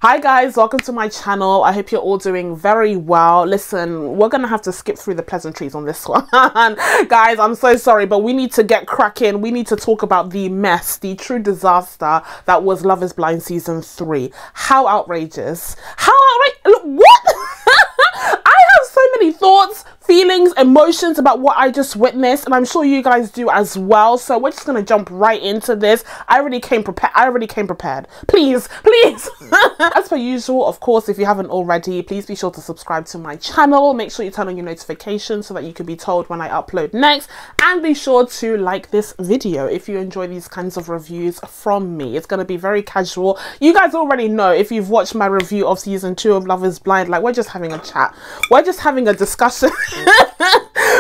Hi guys, welcome to my channel. I hope you're all doing very well. Listen, we're gonna have to skip through the pleasantries on this one. Guys, I'm so sorry, but we need to get cracking. We need to talk about the mess, the true disaster that was Love is Blind season 3. How outrageous. How outrageous. What? I have so many thoughts, feelings, emotions about what I just witnessed, and I'm sure you guys do as well. So we're just gonna jump right into this. I already came prepared. Please. As per usual, of course, if you haven't already, please be sure to subscribe to my channel. Make sure you turn on your notifications so that you can be told when I upload next, and be sure to like this video if you enjoy these kinds of reviews from me. It's going to be very casual. You guys already know, if you've watched my review of season 2 of Love is Blind, like, we're just having a chat. We're just having a discussion.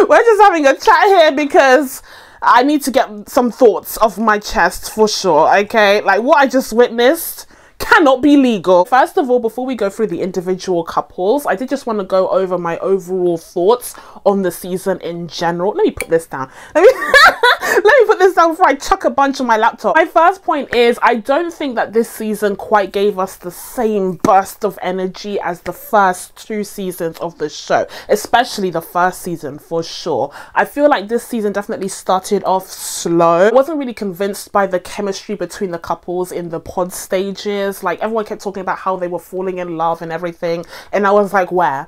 We're just having a chat here because I need to get some thoughts off my chest for sure, okay? Like, what I just witnessed cannot be legal. First of all, before we go through the individual couples, I did just want to go over my overall thoughts on the season in general. Let me put this down. Let me put this down before I chuck a bunch on my laptop. My first point is, I don't think that this season quite gave us the same burst of energy as the first 2 seasons of the show, especially the first season for sure. I feel like this season definitely started off slow. I wasn't really convinced by the chemistry between the couples in the pod stages. Like, everyone kept talking about how they were falling in love and everything, and I was like, where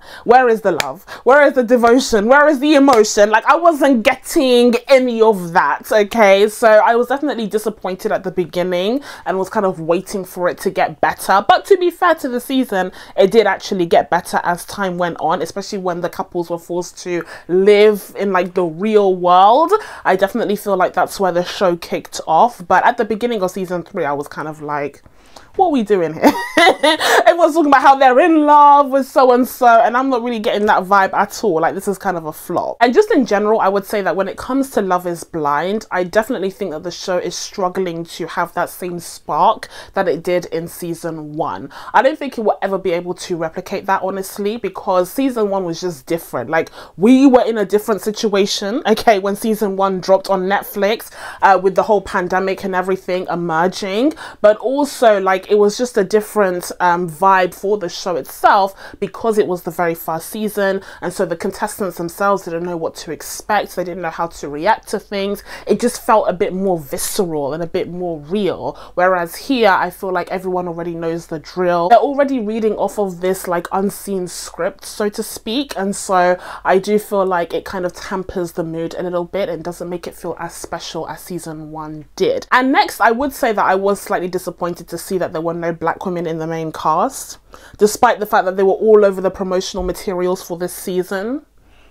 is the love? Where is the devotion? Where is the emotion? Like, I wasn't getting any of that, okay? So I was definitely disappointed at the beginning and was kind of waiting for it to get better. But to be fair to the season, it did actually get better as time went on, especially when the couples were forced to live in like the real world. I definitely feel like that's where the show kicked off. But at the beginning of season 3, I was kind of like, what are we doing here? Everyone's talking about how they're in love with so and so, and I'm not really getting that vibe at all. Like, this is kind of a flop. And just in general, I would say that when it comes to Love is Blind, I definitely think that the show is struggling to have that same spark that it did in season 1. I don't think it will ever be able to replicate that, honestly, because season 1 was just different. Like, we were in a different situation, okay, when season 1 dropped on Netflix, with the whole pandemic and everything emerging, but also, like, it was just a different vibe for the show itself because it was the very first season, and so the contestants themselves didn't know what to expect. They didn't know how to react to things. It just felt a bit more visceral and a bit more real, whereas here I feel like everyone already knows the drill. They're already reading off of this like unseen script, so to speak, and so I do feel like it kind of tampers the mood a little bit and doesn't make it feel as special as season 1 did. And next, I would say that I was slightly disappointed to see that there were no black women in the main cast, despite the fact that they were all over the promotional materials for this season.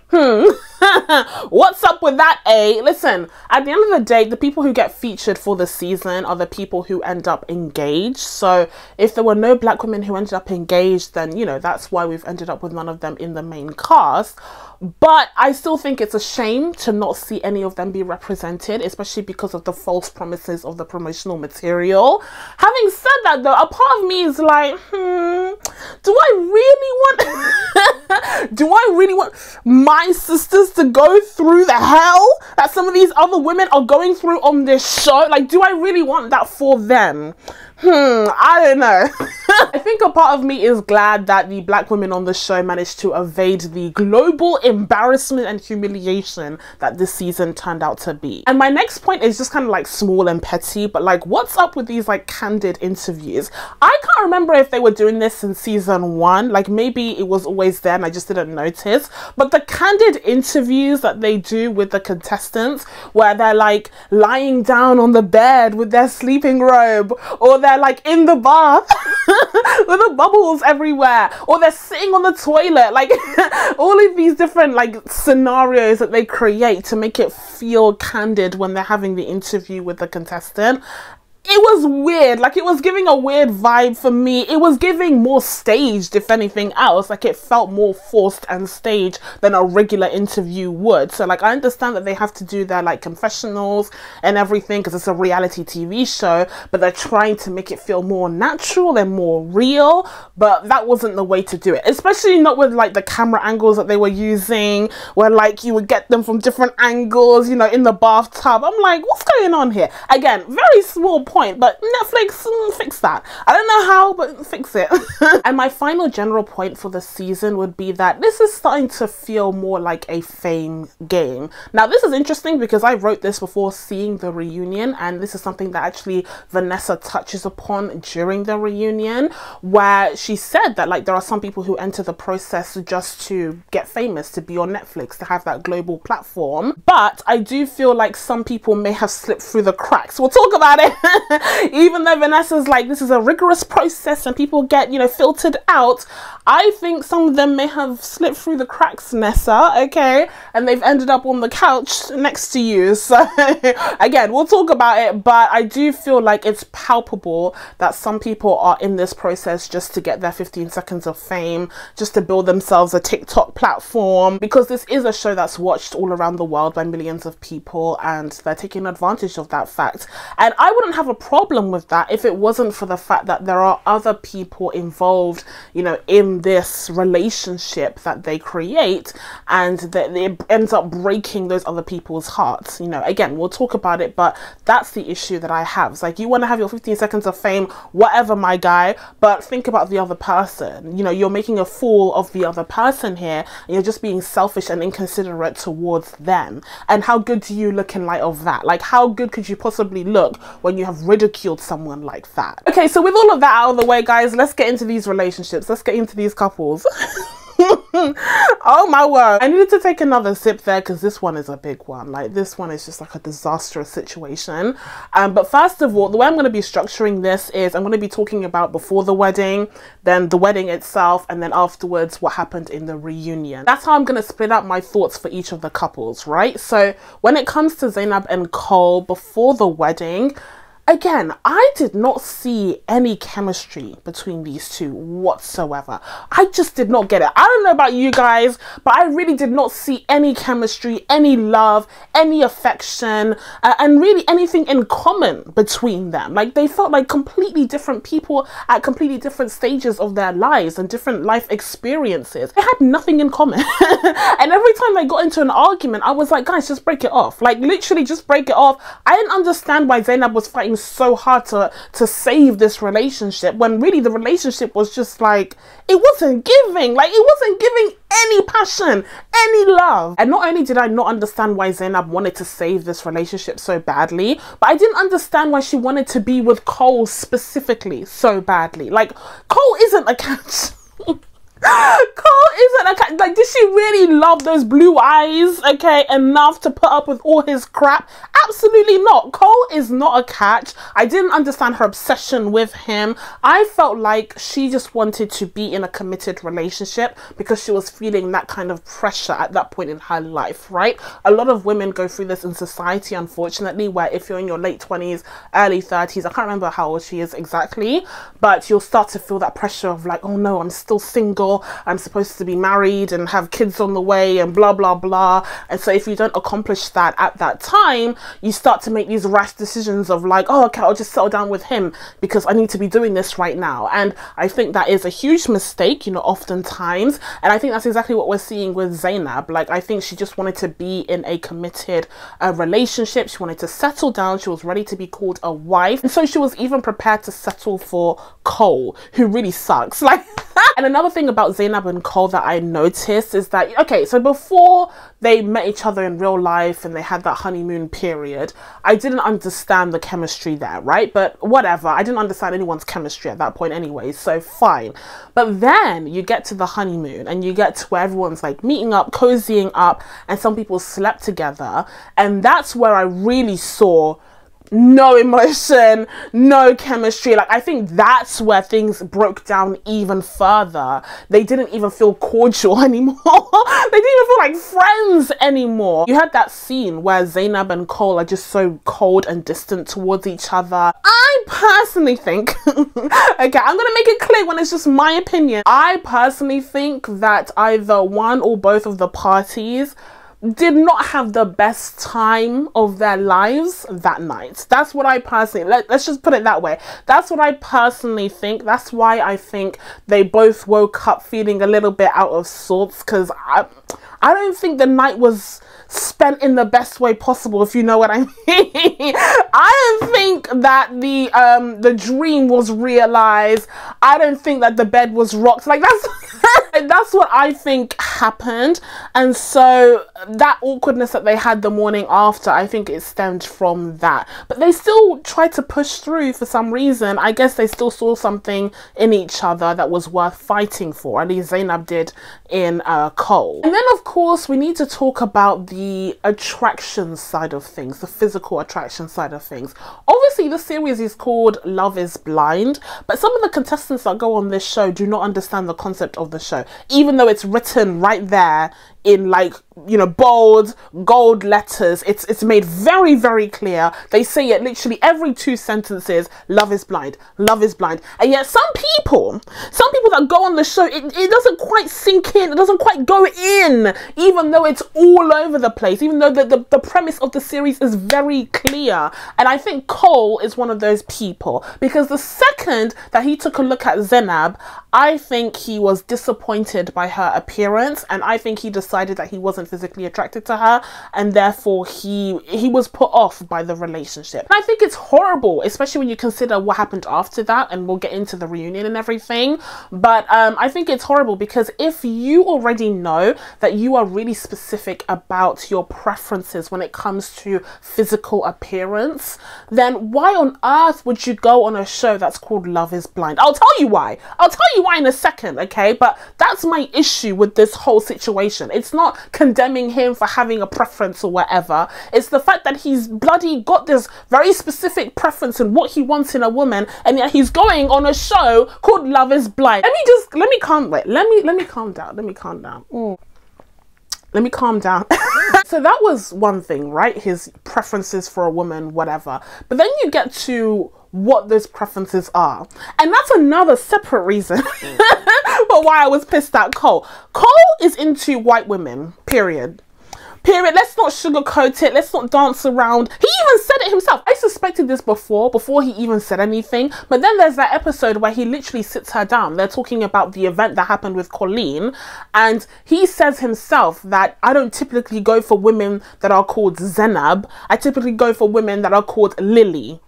What's up with that, eh? Listen, at the end of the day, the people who get featured for the season are the people who end up engaged. So if there were no black women who ended up engaged, then, you know, that's why we've ended up with none of them in the main cast. But I still think it's a shame to not see any of them be represented, especially because of the false promises of the promotional material. Having said that, though, a part of me is like, do I really want my sisters to go through the hell that some of these other women are going through on this show? Like, do I really want that for them? I don't know. I think a part of me is glad that the black women on the show managed to evade the global embarrassment and humiliation that this season turned out to be. And my next point is just kind of like small and petty, but like, what's up with these like candid interviews? I can't remember if they were doing this in season 1. Like, maybe it was always there and I just didn't notice. But the candid interviews that they do with the contestants, where they're like lying down on the bed with their sleeping robe, or they're like in the bath with the bubbles everywhere, or they're sitting on the toilet, like all of these different like scenarios that they create to make it feel candid when they're having the interview with the contestant. It was weird. Like, it was giving a weird vibe for me. It was giving more staged, if anything else. Like, it felt more forced and staged than a regular interview would. So, like, I understand that they have to do their, like, confessionals and everything because it's a reality TV show, but they're trying to make it feel more natural and more real. But that wasn't the way to do it. Especially not with, like, the camera angles that they were using, where, like, you would get them from different angles, you know, in the bathtub. I'm like, what's going on here? Again, very small point point, but Netflix, fix that. I don't know how, but fix it. And my final general point for the season would be that this is starting to feel more like a fame game. Now, this is interesting because I wrote this before seeing the reunion, and this is something that actually Vanessa touches upon during the reunion, where she said that like there are some people who enter the process just to get famous, to be on Netflix, to have that global platform. But I do feel like some people may have slipped through the cracks. We'll talk about it. Even though Vanessa's like, this is a rigorous process and people get, you know, filtered out, I think some of them may have slipped through the cracks, Nessa, okay? And they've ended up on the couch next to you. So again, we'll talk about it, but I do feel like it's palpable that some people are in this process just to get their 15 seconds of fame, just to build themselves a TikTok platform, because this is a show that's watched all around the world by millions of people, and they're taking advantage of that fact. And I wouldn't have a problem with that if it wasn't for the fact that there are other people involved, you know, in this relationship that they create, and that it ends up breaking those other people's hearts. You know, again, we'll talk about it, but that's the issue that I have. It's like, you want to have your 15 seconds of fame, whatever, my guy, but think about the other person. You know, you're making a fool of the other person here, and you're just being selfish and inconsiderate towards them. And how good do you look in light of that? Like, how good could you possibly look when you have ridiculed someone like that? Okay, so with all of that out of the way, guys, let's get into these relationships. Let's get into these couples. Oh my word, I needed to take another sip there because this one is a big one. Like, this one is just like a disastrous situation. But first of all, the way I'm going to be structuring this is I'm going to be talking about before the wedding, then the wedding itself, and then afterwards what happened in the reunion. That's how I'm going to split up my thoughts for each of the couples, right? So when it comes to Zanab and Cole before the wedding, again, I did not see any chemistry between these two whatsoever. I just did not get it. I don't know about you guys, but I really did not see any chemistry, any love, any affection, and really anything in common between them. Like, they felt like completely different people at completely different stages of their lives and different life experiences. They had nothing in common. And every time they got into an argument, I was like, guys, just break it off. Like, literally just break it off. I didn't understand why Zanab was fighting so hard to save this relationship, when really the relationship was just like, it wasn't giving. Like, it wasn't giving any passion, any love. And not only did I not understand why Zanab wanted to save this relationship so badly, but I didn't understand why she wanted to be with Cole specifically so badly. Like, Cole isn't a catch. Cole isn't a cat. Like, did she really love those blue eyes, okay, enough to put up with all his crap? Absolutely not. Cole is not a catch. I didn't understand her obsession with him. I felt like she just wanted to be in a committed relationship because she was feeling that kind of pressure at that point in her life, right? A lot of women go through this in society, unfortunately, where if you're in your late 20s, early 30s, I can't remember how old she is exactly, but you'll start to feel that pressure of like, oh no, I'm still single, I'm supposed to be married and have kids on the way and blah blah blah. And so if you don't accomplish that at that time, you start to make these rash decisions of like, oh okay, I'll just settle down with him because I need to be doing this right now. And I think that is a huge mistake, you know, oftentimes. And I think that's exactly what we're seeing with Zanab. Like, I think she just wanted to be in a committed relationship. She wanted to settle down. She was ready to be called a wife, and so she was even prepared to settle for Cole, who really sucks. Like, and another thing about Zanab and Cole that I noticed is that, okay, so before they met each other in real life and they had that honeymoon period, I didn't understand the chemistry there, right? But whatever, I didn't understand anyone's chemistry at that point anyway, so fine. But then you get to the honeymoon and you get to where everyone's like meeting up, cozying up, and some people slept together, and that's where I really saw no emotion, no chemistry. Like, I think that's where things broke down even further. They didn't even feel cordial anymore. They didn't even feel like friends anymore. You had that scene where Zanab and Cole are just so cold and distant towards each other. I personally think, okay, I'm gonna make it clear when it's just my opinion, I personally think that either one or both of the parties did not have the best time of their lives that night. That's what I personally, let's just put it that way. That's what I personally think. That's why I think they both woke up feeling a little bit out of sorts, because I don't think the night was spent in the best way possible, if you know what I mean. I don't think that the dream was realized. I don't think that the bed was rocked. Like, that's what I think happened. And so that awkwardness that they had the morning after, I think it stemmed from that. But they still tried to push through for some reason. I guess they still saw something in each other that was worth fighting for. At least Zanab did in Cole. And then, of course, we need to talk about the attraction side of things, the physical attraction side of things. Obviously, the series is called Love is Blind, but some of the contestants that go on this show do not understand the concept of the show, even though it's written right there in, like, you know, bold gold letters. It's made very, very clear. They say it literally every 2 sentences: love is blind, love is blind. And yet some people that go on the show, it doesn't quite sink in, it doesn't quite go in, even though it's all over the place, even though the premise of the series is very clear. And I think Cole is one of those people, because the second that he took a look at Zanab, I think he was disappointed by her appearance, and I think he decided that he wasn't physically attracted to her, and therefore he was put off by the relationship. And I think it's horrible, especially when you consider what happened after that, and we'll get into the reunion and everything. But I think it's horrible, because if you already know that you are really specific about your preferences when it comes to physical appearance, then why on earth would you go on a show that's called Love is Blind? I'll tell you why. I'll tell you why in a second, okay? But that's my issue with this whole situation. It's not condemning him for having a preference or whatever. It's the fact that he's bloody got this very specific preference in what he wants in a woman, and yet he's going on a show called Love is Blind. Let me calm down. Let me calm down. So that was one thing, right? His preferences for a woman, whatever. But then you get to what those preferences are, and that's another separate reason for why I was pissed at Cole. Cole is into white women, period. Let's not sugarcoat it. Let's not dance around. He even said it himself. I suspected this before he even said anything. But then there's that episode where he literally sits her down. They're talking about the event that happened with Colleen. And he says himself that I don't typically go for women that are called Zanab. I typically go for women that are called Lily.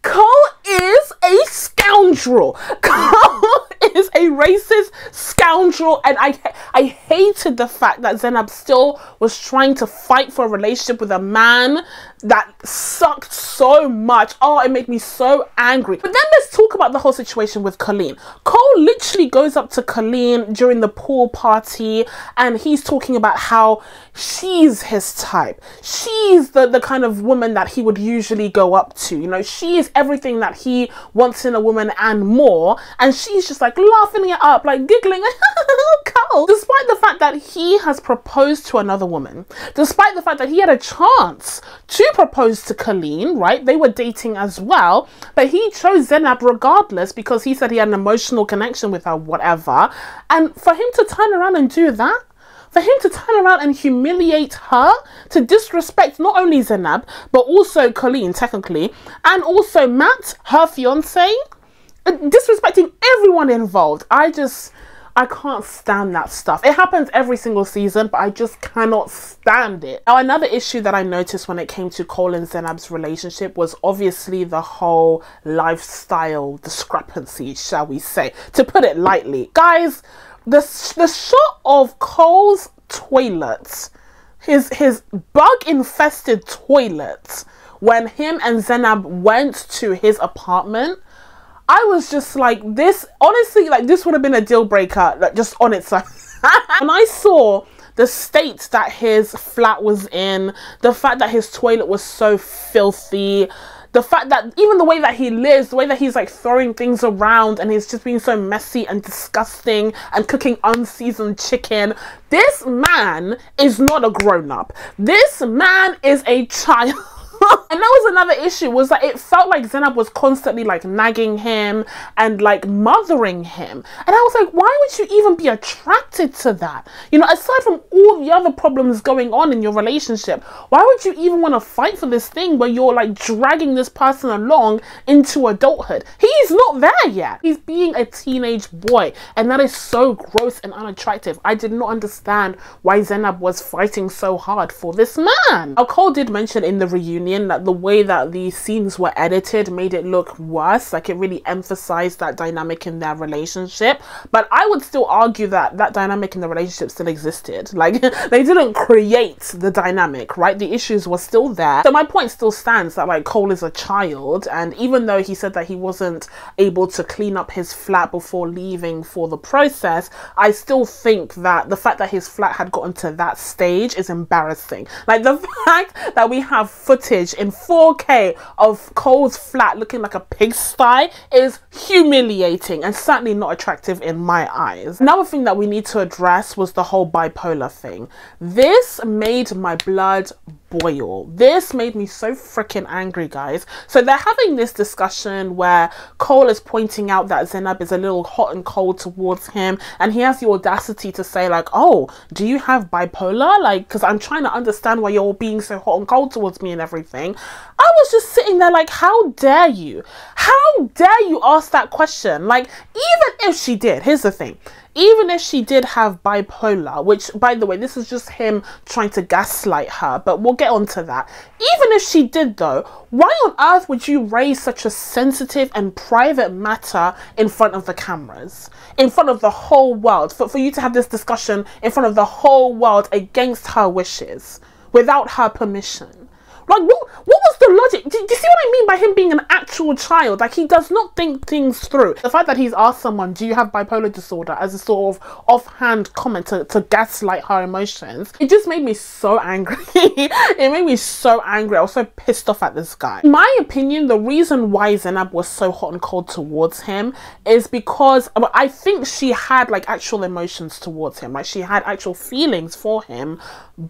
Cole is a scoundrel. Cole is a racist scoundrel, and I hated the fact that Zanab still was trying to fight for a relationship with a man that sucked so much. Oh, it made me so angry. But then let's talk about the whole situation with Colleen. Cole literally goes up to Colleen during the pool party, and he's talking about how she's his type. She's the kind of woman that he would usually go up to. You know, she is everything that he wants in a woman and more. And she's just like laughing it up, like giggling, Cole. Despite the fact that he has proposed to another woman, despite the fact that he had a chance to propose to Colleen, right? They were dating as well, but he chose Zanab regardless, because he said he had an emotional connection with her, whatever. And for him to turn around and do that, for him to turn around and humiliate her, to disrespect not only Zanab, but also Colleen, technically, and also Matt, her fiance, disrespecting everyone involved. I can't stand that stuff. It happens every single season, but I just cannot stand it. Now, another issue that I noticed when it came to Cole and Zanab's relationship was obviously the whole lifestyle discrepancy, shall we say, to put it lightly. Guys, the shot of Cole's toilet, his bug-infested toilet, when him and Zanab went to his apartment, I was just like, this, honestly, like, this would have been a deal breaker, like, just on its own. And I saw the state that his flat was in, the fact that his toilet was so filthy, the fact that even the way that he lives, the way that he's like throwing things around and he's just being so messy and disgusting and cooking unseasoned chicken. This man is not a grown-up. This man is a child. And that was another issue, was that it felt like Zanab was constantly like nagging him and like mothering him. And I was like, why would you even be attracted to that? You know, aside from all the other problems going on in your relationship, why would you even want to fight for this thing where you're like dragging this person along into adulthood? He's not there yet. He's being a teenage boy, and that is so gross and unattractive. I did not understand why Zanab was fighting so hard for this man. Now, Cole did mention in the reunion that the way that the scenes were edited made it look worse, like it really emphasized that dynamic in their relationship. But I would still argue that that dynamic in the relationship still existed. Like, they didn't create the dynamic, right? The issues were still there. So my point still stands that like Cole is a child, and even though he said that he wasn't able to clean up his flat before leaving for the process, I still think that the fact that his flat had gotten to that stage is embarrassing. Like, the fact that we have footage in 4K of Cole's flat looking like a pigsty is humiliating and certainly not attractive in my eyes. Another thing that we need to address was the whole bipolar thing. This made my blood boil. This made me so freaking angry, guys. So they're having this discussion where Cole is pointing out that Zanab is a little hot and cold towards him, and he has the audacity to say like, oh, do you have bipolar? Like, because I'm trying to understand why you're being so hot and cold towards me and everything. I was just sitting there like, how dare you? How dare you ask that question? Like, even if she did, here's the thing. Even if she did have bipolar, which, by the way, this is just him trying to gaslight her, but we'll get onto that. Even if she did, though, why on earth would you raise such a sensitive and private matter in front of the cameras, in front of the whole world, for you to have this discussion in front of the whole world against her wishes, without her permission? Like, what was the logic? Do you see what I mean by him being an actual child? Like, he does not think things through. The fact that he's asked someone, do you have bipolar disorder, as a sort of offhand comment to gaslight her emotions, it just made me so angry. It made me so angry. I was so pissed off at this guy. In my opinion, the reason why Zanab was so hot and cold towards him is because I think she had like actual emotions towards him. Like, she had actual feelings for him,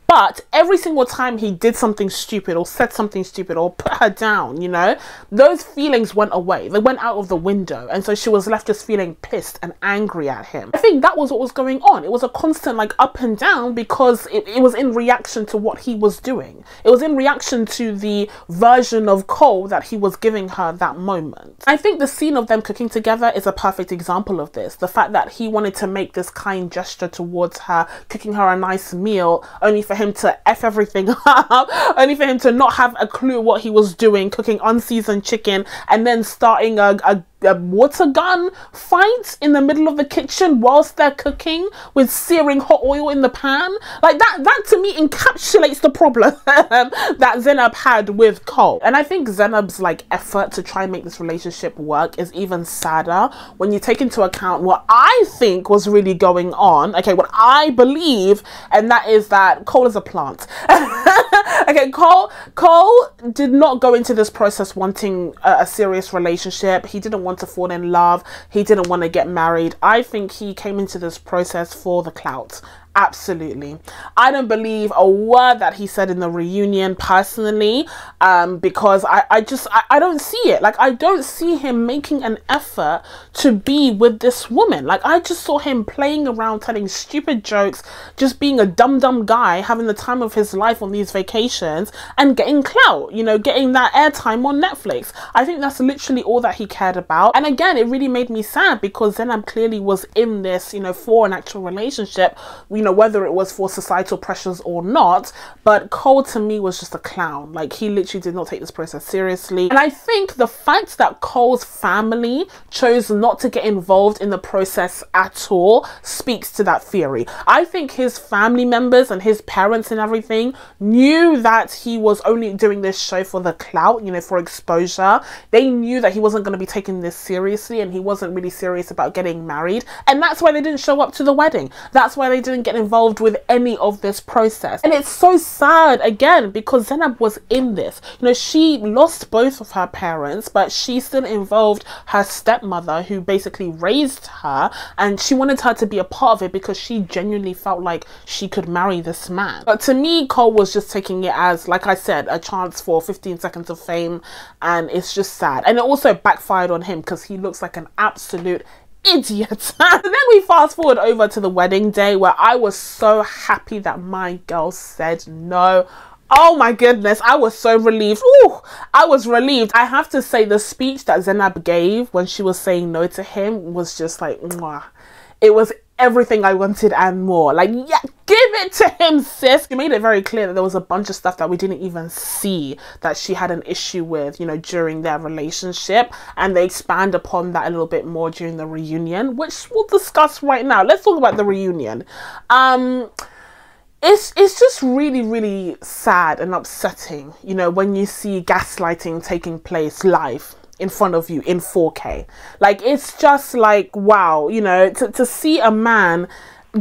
but every single time he did something stupid or said something stupid or put her down, you know, those feelings went away. They went out of the window, and so she was left just feeling pissed and angry at him. I think that was what was going on. It was a constant like up and down because it was in reaction to what he was doing. It was in reaction to the version of Cole that he was giving her that moment. I think the scene of them cooking together is a perfect example of this. The fact that he wanted to make this kind gesture towards her, cooking her a nice meal, only for him to F everything up, only for him to not have a clue what he was doing, cooking unseasoned chicken, and then starting a water gun fight in the middle of the kitchen whilst they're cooking with searing hot oil in the pan. Like, that to me encapsulates the problem that Zanab had with Cole. And I think Zanab's like effort to try and make this relationship work is even sadder when you take into account what I think was really going on. Okay, what I believe, and that is that Cole is a plant. Okay, Cole did not go into this process wanting a serious relationship. He didn't want to fall in love. He didn't want to get married. I think he came into this process for the clout. Absolutely. I don't believe a word that he said in the reunion personally, because I don't see it. Like, I don't see him making an effort to be with this woman. Like, I just saw him playing around, telling stupid jokes, just being a dumb guy, having the time of his life on these vacations and getting clout, you know, getting that airtime on Netflix. I think that's literally all that he cared about. And again, it really made me sad because Zanab clearly was in this, you know, for an actual relationship, you know, whether it was for societal pressures or not. But Cole to me was just a clown. Like, he literally did not take this process seriously. And I think the fact that Cole's family chose not to get involved in the process at all speaks to that theory. I think his family members and his parents and everything knew that he was only doing this show for the clout, you know, for exposure. They knew that he wasn't going to be taking this seriously, and he wasn't really serious about getting married. And that's why they didn't show up to the wedding. That's why they didn't get get involved with any of this process. And it's so sad, again, because Zanab was in this. You know, she lost both of her parents, but she still involved her stepmother, who basically raised her, and she wanted her to be a part of it because she genuinely felt like she could marry this man. But to me, Cole was just taking it as, like I said, a chance for 15 seconds of fame, and it's just sad. And it also backfired on him because he looks like an absolute idiot. And then we fast forward over to the wedding day, where I was so happy that my girl said no. Oh my goodness, I was so relieved. Ooh, I was relieved. I have to say, the speech that Zanab gave when she was saying no to him was just like, mwah. It was everything I wanted and more. Like, yeah, give it to him, sis. She made it very clear that there was a bunch of stuff that we didn't even see that she had an issue with, you know, during their relationship, and they expand upon that a little bit more during the reunion, which we'll discuss right now. Let's talk about the reunion. It's just really, really sad and upsetting, you know, when you see gaslighting taking place live in front of you in 4K. Like, it's just like, wow, you know, to see a man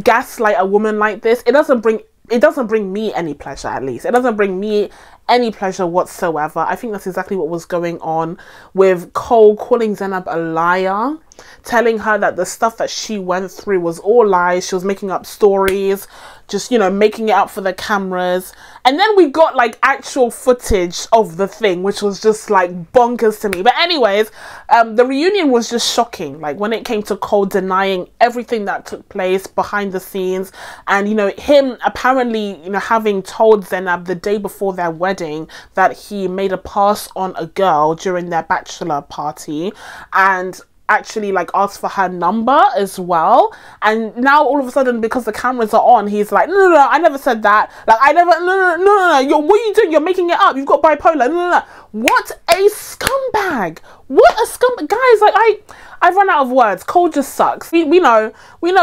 gaslight a woman like this, it doesn't bring me any pleasure. At least it doesn't bring me any pleasure whatsoever. I think that's exactly what was going on with Cole calling Zanab a liar, telling her that the stuff that she went through was all lies. She was making up stories, just, you know, making it up for the cameras. And then we got like actual footage of the thing, which was just like bonkers to me. But anyways, the reunion was just shocking. Like, when it came to Cole denying everything that took place behind the scenes, and, you know, him apparently, you know, having told Zanab the day before their wedding that he made a pass on a girl during their bachelor party, and actually like asked for her number as well. And now all of a sudden, because the cameras are on, he's like, no, I never said that. Like, I never, no, what are you doing? You're making it up. You've got bipolar. No. What a scumbag. What a scumbag. Guys, like, I've run out of words. Cole just sucks. We know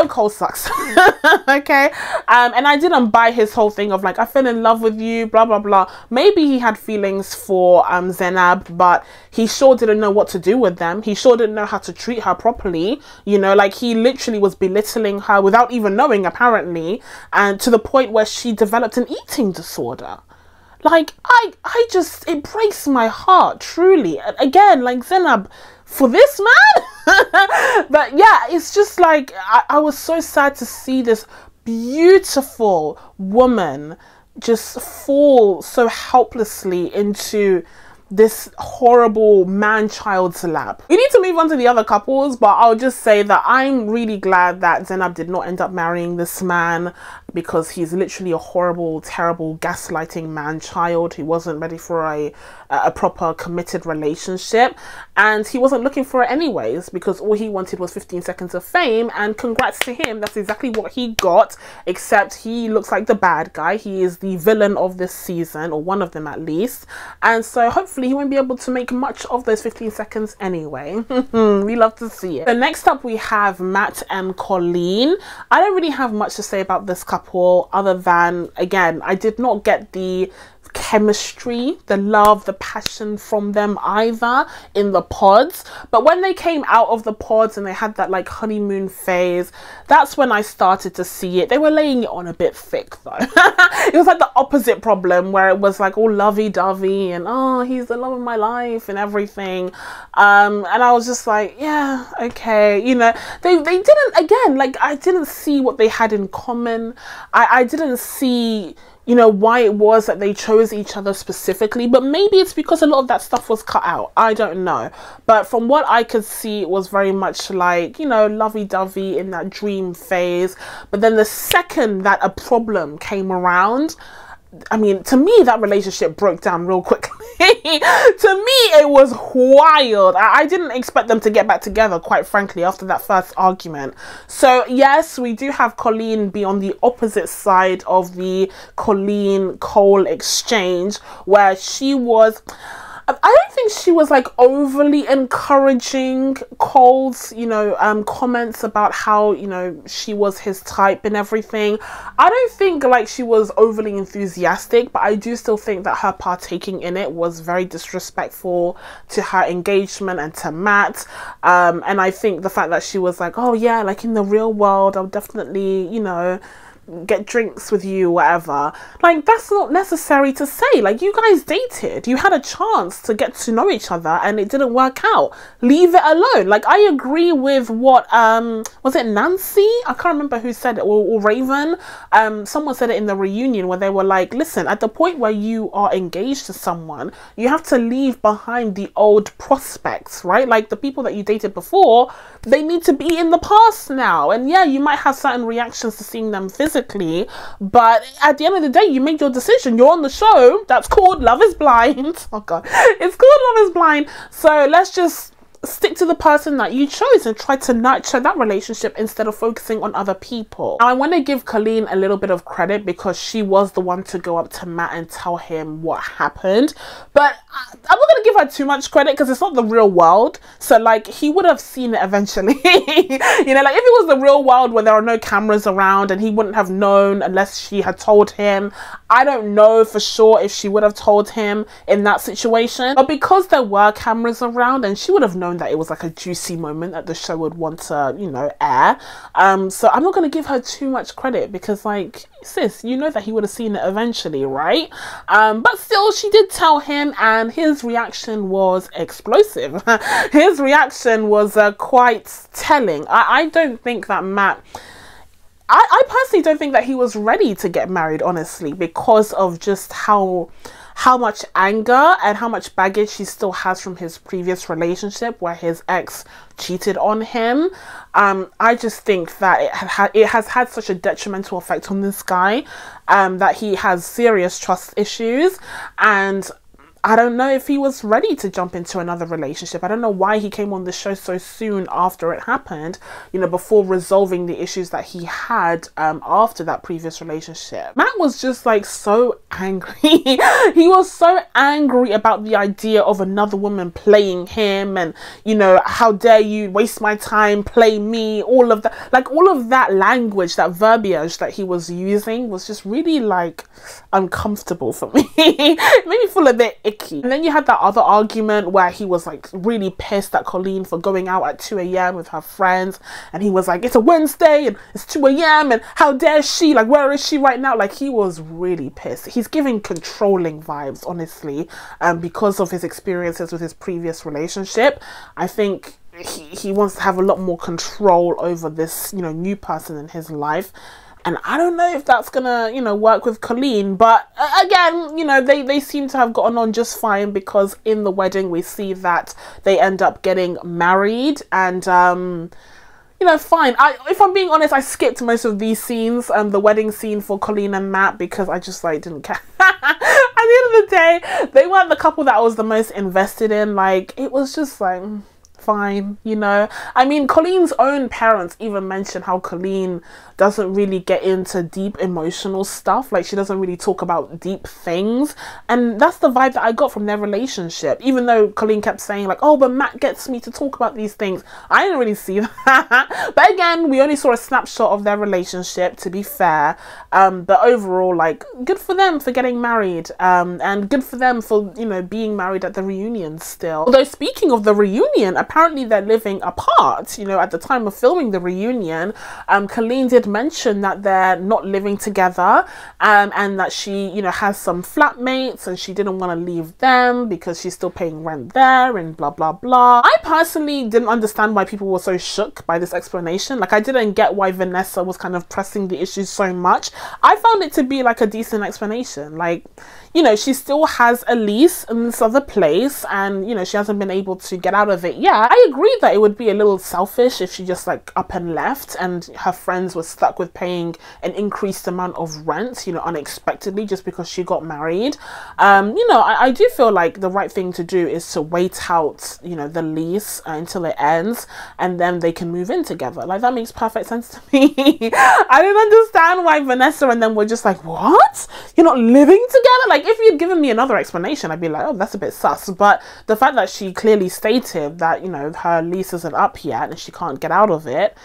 Cole sucks. Okay. And I didn't buy his whole thing of like, I fell in love with you, blah, blah, blah. Maybe he had feelings for Zanab, but he sure didn't know what to do with them. He sure didn't know how to treat her properly. You know, like, he literally was belittling her without even knowing, apparently, and to the point where she developed an eating disorder. Like, I just, it breaks my heart, truly. Again, like, Zanab, for this man? But yeah, it's just like, I was so sad to see this beautiful woman just fall so helplessly into this horrible man-child's lap. We need to move on to the other couples, but I'll just say that I'm really glad that Zanab did not end up marrying this man, because he's literally a horrible, terrible, gaslighting man-child who wasn't ready for a proper committed relationship, and he wasn't looking for it anyways, because all he wanted was 15 seconds of fame. And congrats to him, that's exactly what he got, except he looks like the bad guy. He is the villain of this season, or one of them at least, and so hopefully he won't be able to make much of those 15 seconds anyway. We love to see it. So next up we have Matt and Colleen. I don't really have much to say about this couple other than, again, I did not get the chemistry, the love, the passion from them either in the pods. But when they came out of the pods and they had that like honeymoon phase, that's when I started to see it. They were laying it on a bit thick though. It was like the opposite problem, where it was like all lovey-dovey and, oh, he's the love of my life and everything. And I was just like, yeah, okay, you know, they didn't, again, like, I didn't see what they had in common. I didn't see, you know, why it was that they chose each other specifically, but maybe it's because a lot of that stuff was cut out. I don't know. But from what I could see, it was very much like, you know, lovey-dovey in that dream phase. But then the second that a problem came around, I mean, to me, that relationship broke down real quickly. To me, it was wild. I didn't expect them to get back together, quite frankly, after that first argument. So yes, we do have Colleen be on the opposite side of the Colleen-Cole exchange, where she was, I don't think she was like overly encouraging Cole's, you know, comments about how, you know, she was his type and everything. I don't think like she was overly enthusiastic, but I do still think that her partaking in it was very disrespectful to her engagement and to Matt. And I think the fact that she was like, oh yeah, like in the real world, I'll definitely, you know, get drinks with you, whatever. Like, that's not necessary to say. Like, you guys dated, you had a chance to get to know each other and it didn't work out. Leave it alone. Like, I agree with what was it Nancy? I can't remember who said it, or Raven. Someone said it in the reunion where they were like, listen, at the point where you are engaged to someone, you have to leave behind the old prospects, right? Like, the people that you dated before, they need to be in the past now. And yeah, you might have certain reactions to seeing them physically, but at the end of the day, you made your decision. You're on the show that's called Love is Blind. Oh god, it's called Love is Blind. So let's just stick to the person that you chose and try to nurture that relationship instead of focusing on other people. Now, I want to give Colleen a little bit of credit because she was the one to go up to Matt and tell him what happened, but I'm not going to give her too much credit because it's not the real world. So like, he would have seen it eventually. You know, like if it was the real world where there are no cameras around and he wouldn't have known unless she had told him. I don't know for sure if she would have told him in that situation, but because there were cameras around and she would have known that it was like a juicy moment that the show would want to, you know, air. So I'm not going to give her too much credit because, like, sis, you know that he would have seen it eventually, right? But still, she did tell him and his reaction was explosive. His reaction was quite telling. I don't think that Matt... I personally don't think that he was ready to get married, honestly, because of just how much anger and how much baggage he still has from his previous relationship where his ex cheated on him. I just think that it has had such a detrimental effect on this guy, that he has serious trust issues, and I don't know if he was ready to jump into another relationship. I don't know why he came on the show so soon after it happened, you know, before resolving the issues that he had after that previous relationship. Matt was just like so angry. He was so angry about the idea of another woman playing him and, you know, how dare you waste my time, play me, all of that. Like, all of that language, that verbiage that he was using was just really like uncomfortable for me. It made me feel a bit icky. And then you had that other argument where he was like really pissed at Colleen for going out at 2 a.m. with her friends, and he was like, it's a Wednesday and it's 2 a.m. and how dare she, like, where is she right now? Like, he was really pissed. He's giving controlling vibes, honestly, because of his experiences with his previous relationship. I think he wants to have a lot more control over this, you know, new person in his life. And I don't know if that's gonna, you know, work with Colleen. But again, you know, they seem to have gotten on just fine, because in the wedding we see that they end up getting married. And you know, fine. If I'm being honest, I skipped most of these scenes, the wedding scene for Colleen and Matt, because I just like didn't care. At the end of the day, they weren't the couple that I was the most invested in. Like, it was just like fine, you know. I mean, Colleen's own parents even mention how Colleen doesn't really get into deep emotional stuff. Like, she doesn't really talk about deep things, and that's the vibe that I got from their relationship. Even though Colleen kept saying like, oh, but Matt gets me to talk about these things, I didn't really see that. But again, we only saw a snapshot of their relationship, to be fair. But overall, like, good for them for getting married, and good for them for, you know, being married at the reunion still. Although, speaking of the reunion, apparently they're living apart. You know, at the time of filming the reunion, Colleen did mention that they're not living together, and that she, you know, has some flatmates and she didn't want to leave them because she's still paying rent there and blah blah blah. I personally didn't understand why people were so shook by this explanation. Like, I didn't get why Vanessa was kind of pressing the issue so much. I found it to be like a decent explanation. Like, you know, she still has a lease in this other place and, you know, she hasn't been able to get out of it yet. I agree that it would be a little selfish if she just like up and left and her friends were stuck with paying an increased amount of rent, you know, unexpectedly just because she got married. You know, I do feel like the right thing to do is to wait out, you know, the lease until it ends, and then they can move in together. Like, that makes perfect sense to me. I didn't understand why Vanessa and them were just like, what? You're not living together? Like, if you'd given me another explanation, I'd be like, oh, that's a bit sus. But the fact that she clearly stated that, you know, her lease isn't up yet and she can't get out of it,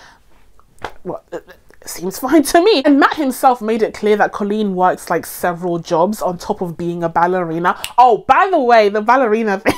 well, it seems fine to me. And Matt himself made it clear that Colleen works like several jobs on top of being a ballerina. Oh, by the way, the ballerina thing.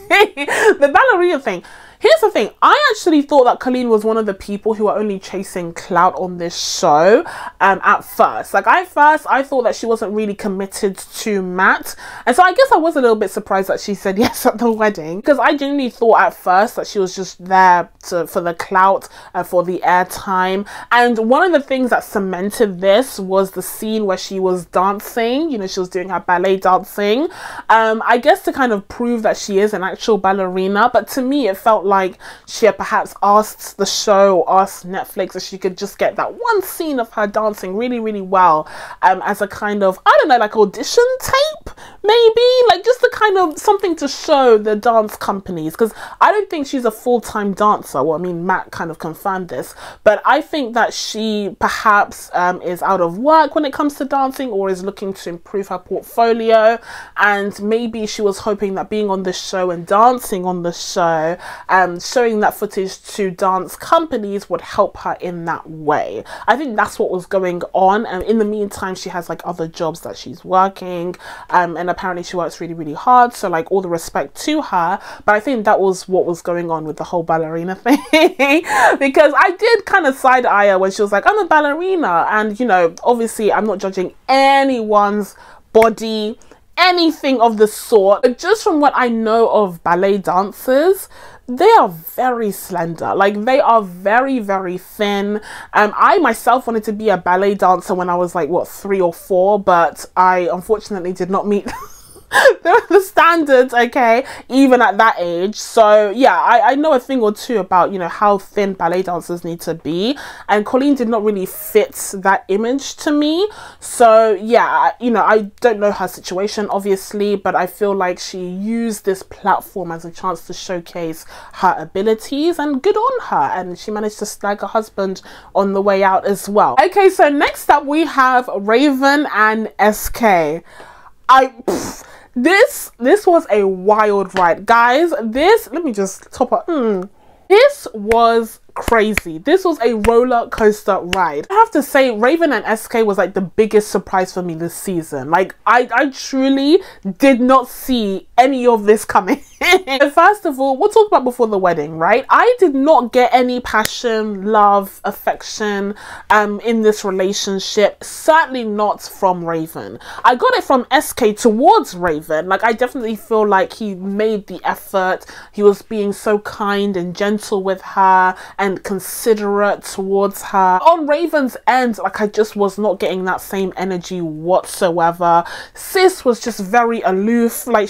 The ballerina thing. Here's the thing, I actually thought that Colleen was one of the people who are only chasing clout on this show at first. Like I thought that she wasn't really committed to Matt, and so I guess I was a little bit surprised that she said yes at the wedding, because I genuinely thought at first that she was just there for the clout and for the airtime. And one of the things that cemented this was the scene where she was dancing, you know, she was doing her ballet dancing, I guess to kind of prove that she is an actual ballerina. But to me it felt like she had perhaps asked the show, asked Netflix if she could just get that one scene of her dancing really, really well as a kind of, I don't know, like audition tape maybe, like just a kind of something to show the dance companies, because I don't think she's a full-time dancer. Well, I mean, Matt kind of confirmed this, but I think that she perhaps is out of work when it comes to dancing, or is looking to improve her portfolio, and maybe she was hoping that being on the show and dancing on the show, showing that footage to dance companies would help her in that way. I think that's what was going on, and in the meantime she has like other jobs that she's working, and apparently she works really, really hard, so like all the respect to her. But I think that was what was going on with the whole ballerina thing because I did kind of side eye her when she was like, I'm a ballerina, and you know, obviously I'm not judging anyone's body, anything of the sort, but just from what I know of ballet dancers, they are very slender, like they are very, very thin. I myself wanted to be a ballet dancer when I was like, what, 3 or 4, but I unfortunately did not meet the standards, okay, even at that age. So yeah, I know a thing or two about, you know, how thin ballet dancers need to be, and Colleen did not really fit that image to me. So yeah, you know, I don't know her situation obviously, but I feel like she used this platform as a chance to showcase her abilities, and good on her, and she managed to snag a husband on the way out as well. Okay, so next up we have Raven and SK. This was a wild ride, guys. Let me just top up. This was crazy. This was a roller coaster ride. I have to say, Raven and SK was like the biggest surprise for me this season. Like I truly did not see any of this coming. First of all, we'll talk about before the wedding, right? I did not get any passion, love, affection in this relationship. Certainly not from Raven. I got it from SK towards Raven. Like I definitely feel like he made the effort. He was being so kind and gentle with her and considerate towards her. On Raven's end, like I just was not getting that same energy whatsoever. Sis was just very aloof. Like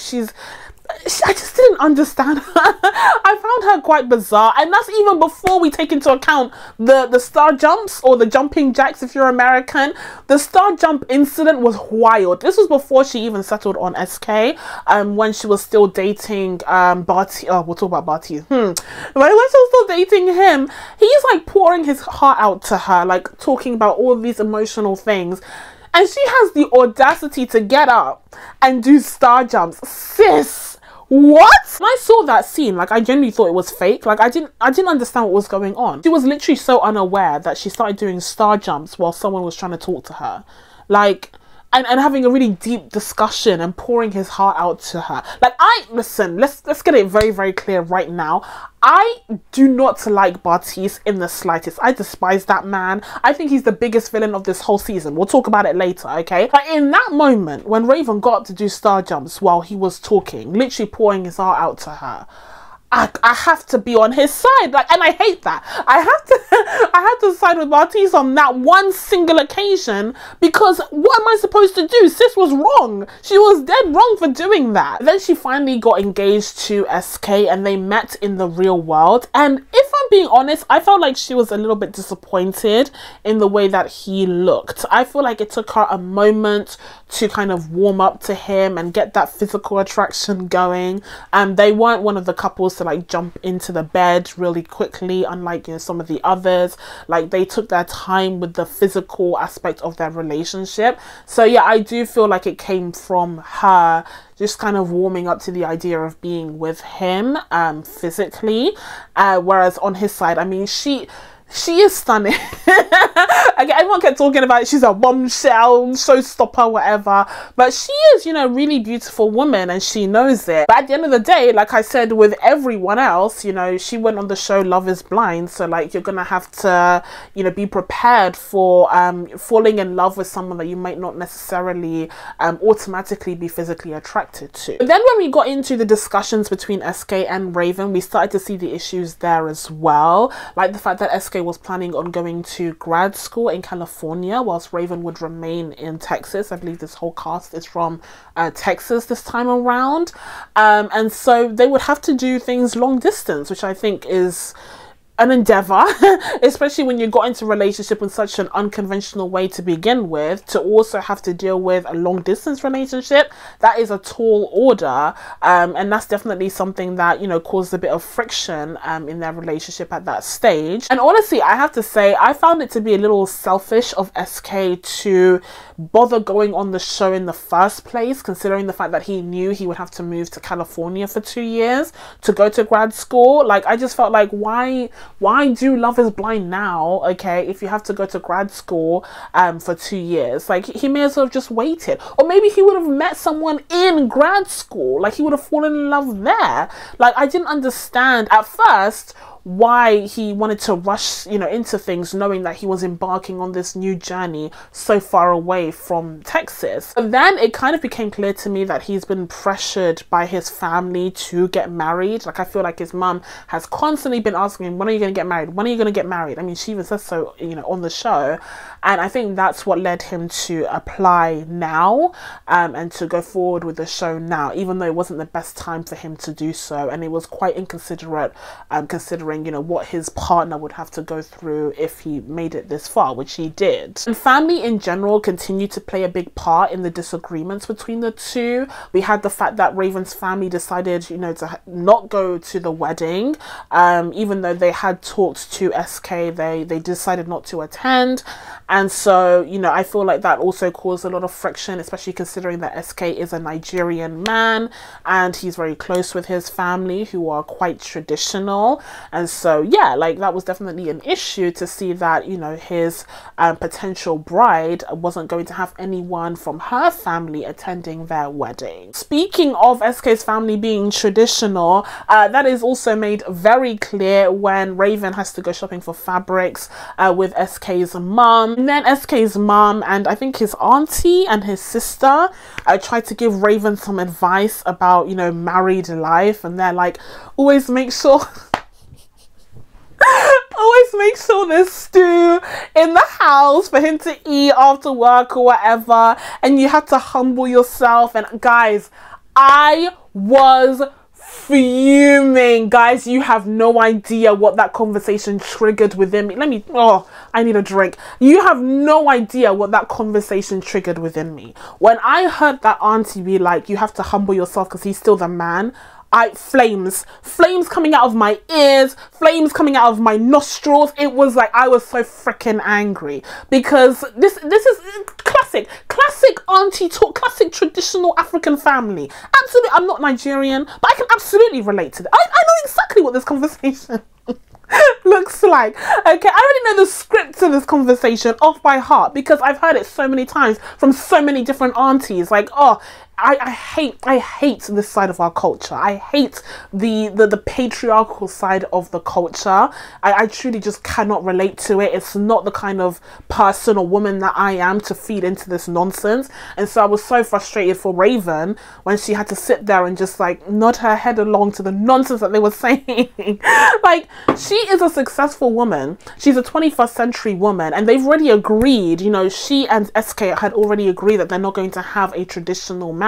I just didn't understand her. I found her quite bizarre, and that's even before we take into account the star jumps, or the jumping jacks if you're American. The star jump incident was wild. This was before she even settled on SK, when she was still dating Bartise. Oh, we'll talk about Bartise. When she was still dating him, he's like pouring his heart out to her, like talking about all these emotional things, and she has the audacity to get up and do star jumps. Sis, what? When I saw that scene, like I genuinely thought it was fake. Like I didn't understand what was going on. She was literally so unaware that she started doing star jumps while someone was trying to talk to her, like, and having a really deep discussion and pouring his heart out to her. Like listen, let's get it very, very clear right now. I do not like Bartise in the slightest. I despise that man. I think he's the biggest villain of this whole season. We'll talk about it later, okay? But in that moment, when Raven got up to do star jumps while he was talking, literally pouring his heart out to her, I have to be on his side, like, and I hate that. I have to side with Bartise on that one single occasion, because what am I supposed to do? Sis was wrong. She was dead wrong for doing that. Then she finally got engaged to SK, and they met in the real world. And if I'm being honest, I felt like she was a little bit disappointed in the way that he looked. I feel like it took her a moment to kind of warm up to him and get that physical attraction going. They weren't one of the couples to like jump into the bed really quickly, unlike, you know, some of the others. Like they took their time with the physical aspect of their relationship. So yeah, I do feel like it came from her just kind of warming up to the idea of being with him physically, whereas on his side, I mean, she is stunning. Again, everyone kept talking about it. She's a bombshell, showstopper, whatever. But she is, you know, really beautiful woman, and she knows it. But at the end of the day, like I said, with everyone else, you know, she went on the show Love is Blind. So like, you're gonna have to, you know, be prepared for falling in love with someone that you might not necessarily automatically be physically attracted to. But then when we got into the discussions between SK and Raven, we started to see the issues there as well. Like the fact that SK was planning on going to grad school in California whilst Raven would remain in Texas. I believe this whole cast is from Texas this time around. And so they would have to do things long distance, which I think is an endeavor, especially when you got into a relationship in such an unconventional way to begin with, to also have to deal with a long distance relationship. That is a tall order, and that's definitely something that, you know, caused a bit of friction in their relationship at that stage. And honestly, I have to say, I found it to be a little selfish of SK to bother going on the show in the first place, considering the fact that he knew he would have to move to California for 2 years to go to grad school. Like, I just felt like, why do Love is Blind now, okay, if you have to go to grad school for 2 years? Like, he may as well have just waited. Or maybe he would have met someone in grad school, like he would have fallen in love there. Like, I didn't understand at first why he wanted to rush, you know, into things, knowing that he was embarking on this new journey so far away from Texas. But then it kind of became clear to me that he's been pressured by his family to get married. Like, I feel like his mum has constantly been asking him, when are you going to get married? When are you going to get married? I mean, she even says so, you know, on the show. And I think that's what led him to apply now and to go forward with the show now, even though it wasn't the best time for him to do so. And it was quite inconsiderate, considering, you know, what his partner would have to go through if he made it this far, which he did. And family in general continued to play a big part in the disagreements between the two. We had the fact that Raven's family decided, you know, to not go to the wedding, even though they had talked to SK, they decided not to attend. And so, you know, I feel like that also caused a lot of friction, especially considering that SK is a Nigerian man and he's very close with his family, who are quite traditional. And so, yeah, like, that was definitely an issue to see that, you know, his potential bride wasn't going to have anyone from her family attending their wedding. Speaking of SK's family being traditional, that is also made very clear when Raven has to go shopping for fabrics with SK's mum. And then SK's mum and I think his auntie and his sister tried to give Raven some advice about, you know, married life, and they're like, always make sure there's stew in the house for him to eat after work or whatever, and you have to humble yourself. And guys, I was fuming. Guys, you have no idea what that conversation triggered within me. I need a drink. You have no idea what that conversation triggered within me. When I heard that auntie be like, you have to humble yourself because he's still the man, flames coming out of my ears, flames coming out of my nostrils. It was like, I was so freaking angry, because this is classic auntie talk, classic traditional African family. Absolutely, I'm not Nigerian, but I can absolutely relate to that. I know exactly what this conversation looks like. Okay, I already know the script to this conversation off by heart, because I've heard it so many times from so many different aunties. Like, oh, I hate this side of our culture. I hate the patriarchal side of the culture. I truly just cannot relate to it. It's not the kind of person or woman that I am to feed into this nonsense. And so I was so frustrated for Raven when she had to sit there and just like nod her head along to the nonsense that they were saying. Like, she is a successful woman. She's a 21st century woman, and they've already agreed, you know, she and SK had already agreed that they're not going to have a traditional marriage.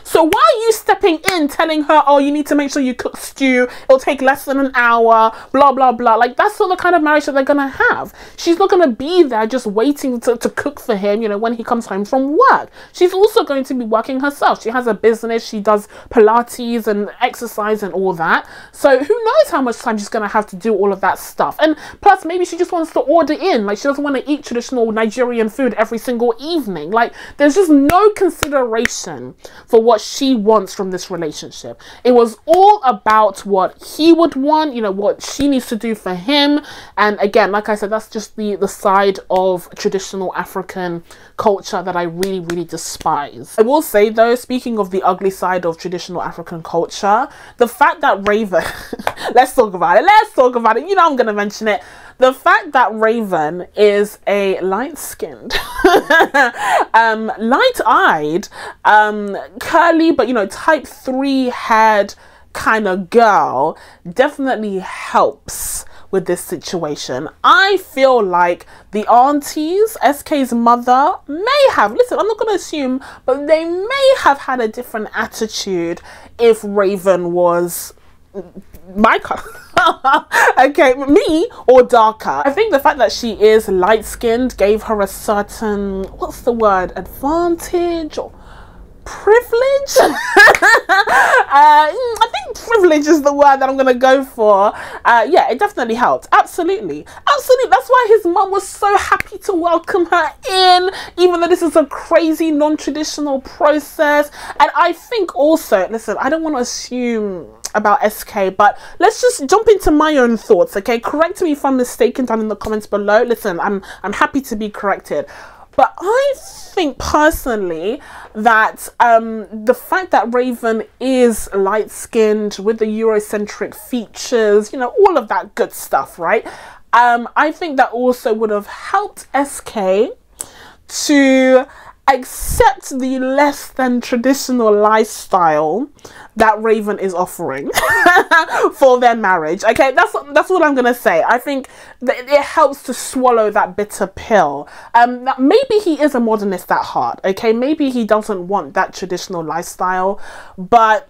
So why are you stepping in telling her, oh, you need to make sure you cook stew, it'll take less than an hour, blah blah blah? Like, that's not the kind of marriage that they're gonna have. She's not gonna be there just waiting to cook for him, you know, when he comes home from work. She's also going to be working herself. She has a business, she does Pilates and exercise and all that. So who knows how much time she's gonna have to do all of that stuff. And plus, maybe she just wants to order in. Like, she doesn't want to eat traditional Nigerian food every single evening. Like, there's just no consideration for what she wants from this relationship. It was all about what he would want, you know, what she needs to do for him. And again, like I said, that's just the side of traditional African culture that I really, really despise. I will say though, speaking of the ugly side of traditional African culture, the fact that Raven, let's talk about it, you know I'm gonna mention it. The fact that Raven is a light-skinned, light-eyed, curly, but, you know, type 3 haired kind of girl definitely helps with this situation. I feel like the aunties, SK's mother, may have, listen, I'm not going to assume, but they may have had a different attitude if Raven was my color. Okay, me or darker. I think the fact that she is light-skinned gave her a certain, what's the word, advantage or privilege? I think privilege is the word that I'm gonna go for. Yeah, it definitely helped. Absolutely. That's why his mum was so happy to welcome her in, even though this is a crazy non-traditional process. And I think also, listen, I don't want to assume about SK, but let's just jump into my own thoughts, okay? Correct me if I'm mistaken down in the comments below. Listen, I'm happy to be corrected. But I think personally that the fact that Raven is light-skinned with the Eurocentric features, you know, all of that good stuff, right? I think that also would have helped SK to accept the less than traditional lifestyle that Raven is offering for their marriage. Okay, that's what I'm gonna say. I think that it helps to swallow that bitter pill. That maybe he is a modernist at heart. Okay, maybe he doesn't want that traditional lifestyle, but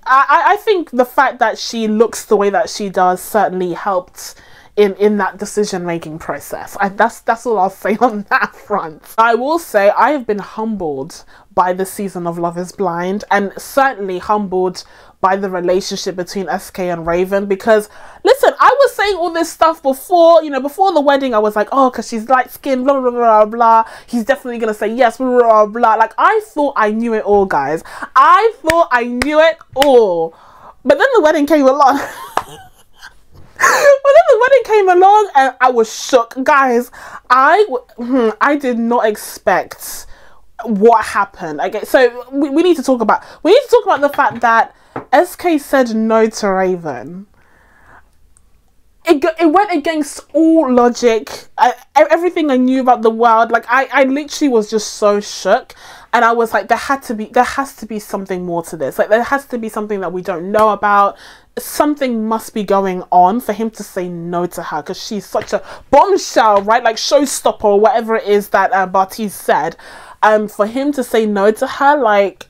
I think the fact that she looks the way that she does certainly helped in that decision-making process. That's all I'll say on that front. I will say I have been humbled by the season of Love is Blind, and certainly humbled by the relationship between SK and Raven, because listen, I was saying all this stuff before, you know, before the wedding. I was like, oh, because she's light-skinned, blah, blah, blah, blah, he's definitely gonna say yes, blah, blah, blah. Like, I thought I knew it all, guys. I thought I knew it all. But then the wedding came along. But then the wedding came along and I was shook, guys. I did not expect what happened. Okay, so we need to talk about the fact that SK said no to Raven. It went against all logic, everything I knew about the world. Like, I literally was just so shook. And I was like, there has to be something more to this. Like, there has to be something that we don't know about. Something must be going on for him to say no to her, because she's such a bombshell, right? Like showstopper or whatever it is that Bartise said. For him to say no to her, like,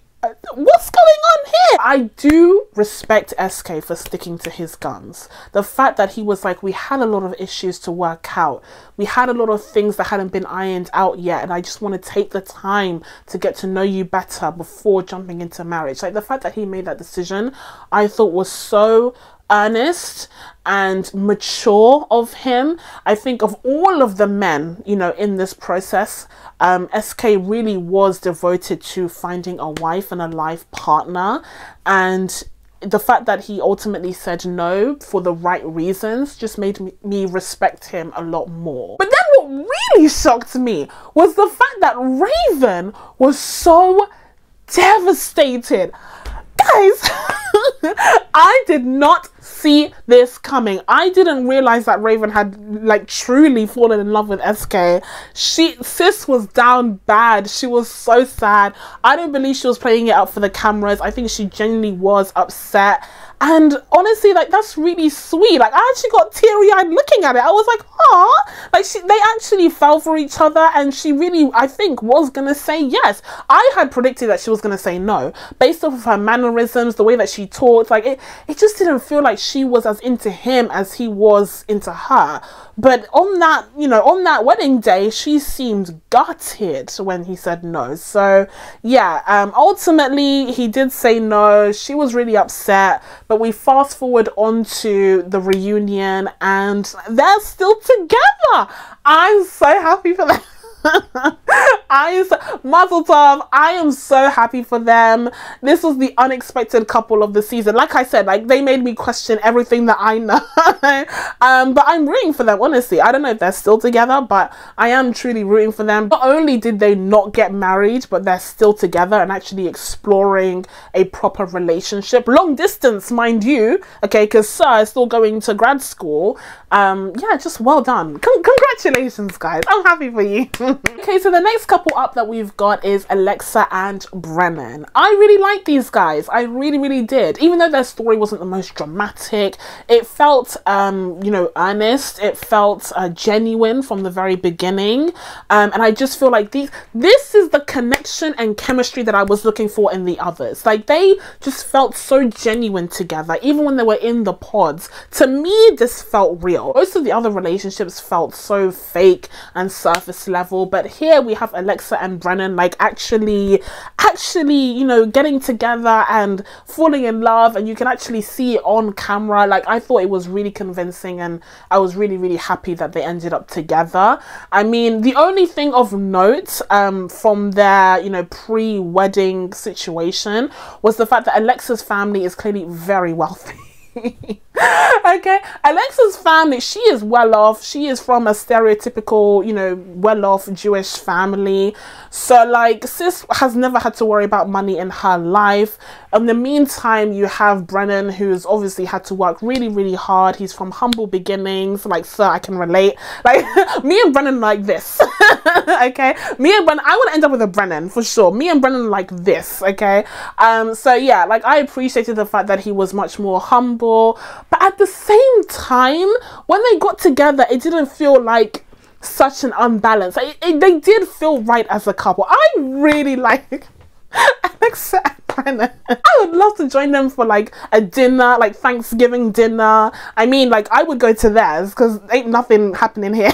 what's going on here? I do respect SK for sticking to his guns. The fact that he was like, we had a lot of issues to work out. We had a lot of things that hadn't been ironed out yet, and I just want to take the time to get to know you better before jumping into marriage. Like, the fact that he made that decision, I thought was so earnest and mature of him. I think of all of the men, you know, in this process, SK really was devoted to finding a wife and a life partner, and the fact that he ultimately said no for the right reasons just made me respect him a lot more. But then what really shocked me was the fact that Raven was so devastated. Guys, I did not see this coming. I didn't realize that Raven had like truly fallen in love with SK. Sis was down bad. She was so sad. I don't believe she was playing it up for the cameras. I think she genuinely was upset. And honestly, like, that's really sweet. Like, I actually got teary-eyed looking at it. I was like, oh, like, they actually fell for each other, and she really, I think, was gonna say yes. I had predicted that she was gonna say no based off of her mannerisms, the way that she talked. Like, it just didn't feel like she was as into him as he was into her. But on that, you know, on that wedding day, she seemed gutted when he said no. So yeah, ultimately he did say no. She was really upset, but we fast forward onto the reunion and they're still together. I'm so happy for that. Mazel tov. I am so happy for them. This was the unexpected couple of the season. Like I said, like they made me question everything that I know. But I'm rooting for them, honestly. I don't know if they're still together, but I am truly rooting for them. Not only did they not get married, but they're still together and actually exploring a proper relationship. Long distance, mind you. Okay, because Sir is still going to grad school. Yeah, just well done. Congratulations, guys. I'm happy for you. Okay, so the next couple up that we've got is Alexa and Brennon. I really like these guys. I really, really did. Even though their story wasn't the most dramatic, it felt, you know, earnest. It felt genuine from the very beginning. And I just feel like this is the connection and chemistry that I was looking for in the others. Like, they just felt so genuine together, even when they were in the pods. To me, this felt real. Most of the other relationships felt so fake and surface level, but here we have Alexa and Brennon like actually, you know, getting together and falling in love, and you can actually see it on camera. Like, I thought it was really convincing, and I was really, really happy that they ended up together. I mean, the only thing of note from their, you know, pre-wedding situation was the fact that Alexa's family is clearly very wealthy. Okay, Alexa's family, she is well off. She is from a stereotypical, you know, well off Jewish family. So like, sis has never had to worry about money in her life. In the meantime, you have Brennon, who's obviously had to work really, really hard. He's from humble beginnings. Like, sir, I can relate. Like, me and Brennon like this. Okay, me and Brennon, I would end up with a Brennon for sure. Me and Brennon like this. Okay, so yeah, like, I appreciated the fact that he was much more humble, but at the same time, when they got together, it didn't feel like such an unbalance. They did feel right as a couple. I really like Alexa and Brennon. I would love to join them for like a dinner, like Thanksgiving dinner. I mean, like, I would go to theirs because ain't nothing happening here.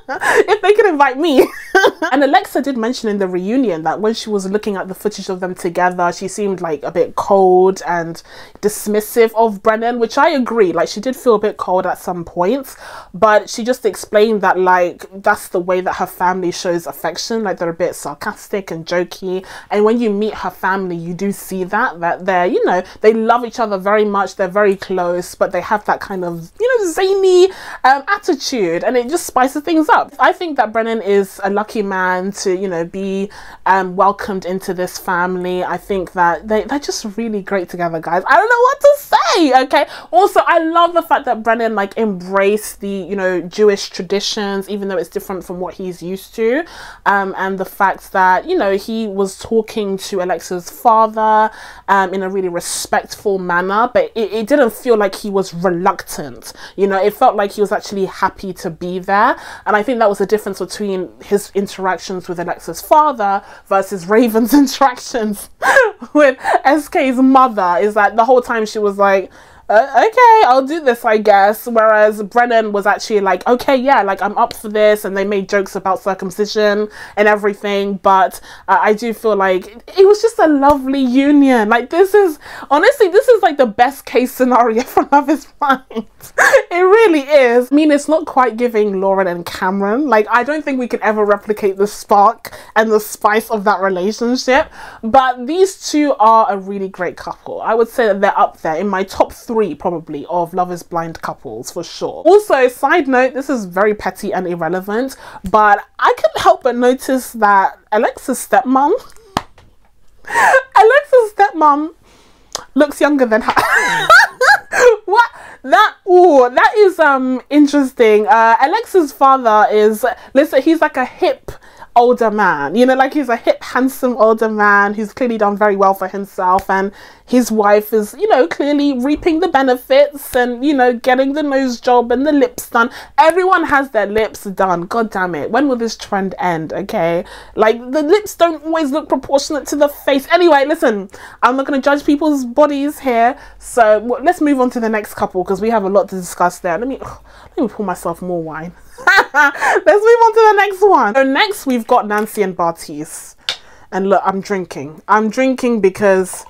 If they could invite me. And Alexa did mention in the reunion that when she was looking at the footage of them together, she seemed like a bit cold and dismissive of Brennon, which I agree. Like, she did feel a bit cold at some points, but she just explained that like that's the way that her family shows affection. Like, they're a bit sarcastic and jokey, and when you meet her family, you do see that they're, you know, they love each other very much. They're very close, but they have that kind of, you know, zany attitude, and it just spices things up. I think that Brennon is a lucky man to, you know, be welcomed into this family. I think that they're just really great together, guys. I don't know what to say. Okay, also, I love the fact that Brennon like embraced the, you know, Jewish traditions, even though it's different from what he's used to, and the fact that, you know, he was talking to Alexa's father in a really respectful manner, but it didn't feel like he was reluctant. You know, it felt like he was actually happy to be there. And I think that was the difference between his interactions with Alexa's father versus Raven's interactions with SK's mother, is that the whole time she was like, okay, I'll do this, I guess. Whereas Brennon was actually like, okay, yeah, like, I'm up for this. And they made jokes about circumcision and everything. But I do feel like it was just a lovely union. Like, this is, honestly, this is like the best case scenario for Love is Blind. It really is. I mean, it's not quite giving Lauren and Cameron. Like, I don't think we can ever replicate the spark and the spice of that relationship. But these two are a really great couple. I would say that they're up there in my top 3 probably of Love is Blind couples for sure. Also, side note, this is very petty and irrelevant, but I couldn't help but notice that Alexa's stepmom looks younger than her. What? That is interesting. Alexa's father is, listen, he's like a hip older man, you know, like, he's a hip, handsome older man who's clearly done very well for himself, and his wife is, you know, clearly reaping the benefits and, you know, getting the nose job and the lips done. Everyone has their lips done. God damn it, when will this trend end? Okay, like, the lips don't always look proportionate to the face. Anyway, listen, I'm not going to judge people's bodies here, so let's move on to the next couple, because we have a lot to discuss there. Let me pour myself more wine. Let's move on to the next one. So next we've got Nancy and Bartise, and look, I'm drinking because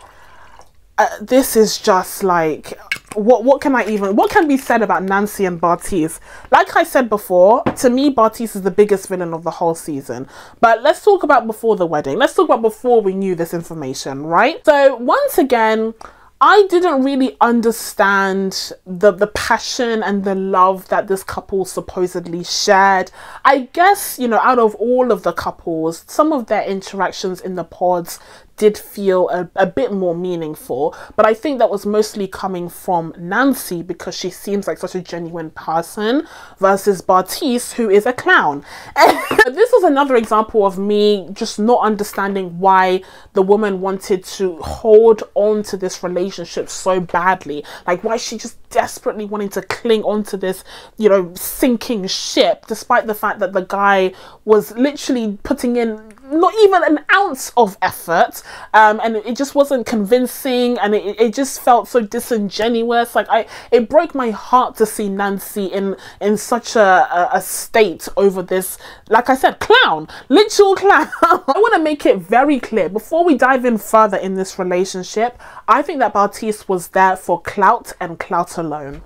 this is just like, what can be said about Nancy and Bartise? Like I said before, to me, Bartise is the biggest villain of the whole season. But let's talk about before the wedding. Let's talk about before we knew this information, right? So once again, I didn't really understand the passion and the love that this couple supposedly shared. I guess, you know, out of all of the couples, some of their interactions in the pods did feel a bit more meaningful, but I think that was mostly coming from Nancy because she seems like such a genuine person versus Bartise, who is a clown. This was another example of me just not understanding why the woman wanted to hold on to this relationship so badly. Like, why is she just desperately wanting to cling on to this, you know, sinking ship, despite the fact that the guy was literally putting in not even an ounce of effort, and it just wasn't convincing, and it just felt so disingenuous. Like, it broke my heart to see Nancy in such a state over this, like I said, clown, literal clown. I want to make it very clear before we dive in further in this relationship, I think that Bartise was there for clout and clout alone.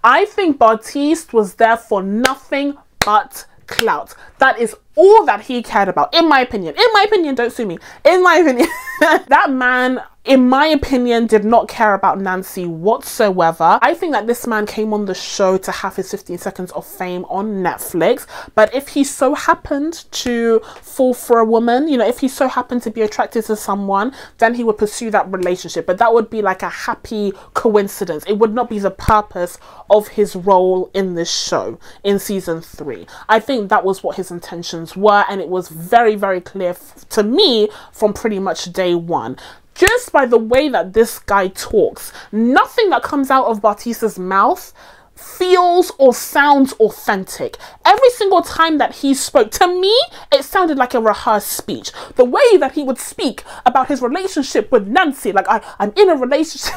I think Bartise was there for nothing but clout. That is all that he cared about, in my opinion. In my opinion, don't sue me. In my opinion, that man, in my opinion, did not care about Nancy whatsoever. I think that this man came on the show to have his 15 seconds of fame on Netflix. But if he so happened to fall for a woman, you know, if he so happened to be attracted to someone, then he would pursue that relationship. But that would be like a happy coincidence. It would not be the purpose of his role in this show in season 3. I think that was what his intentions were, and it was very, very clear to me from pretty much day one. Just by the way that this guy talks, nothing that comes out of Bartise's mouth feels or sounds authentic. Every single time that he spoke, to me, it sounded like a rehearsed speech. The way that he would speak about his relationship with Nancy, like, I'm in a relationship.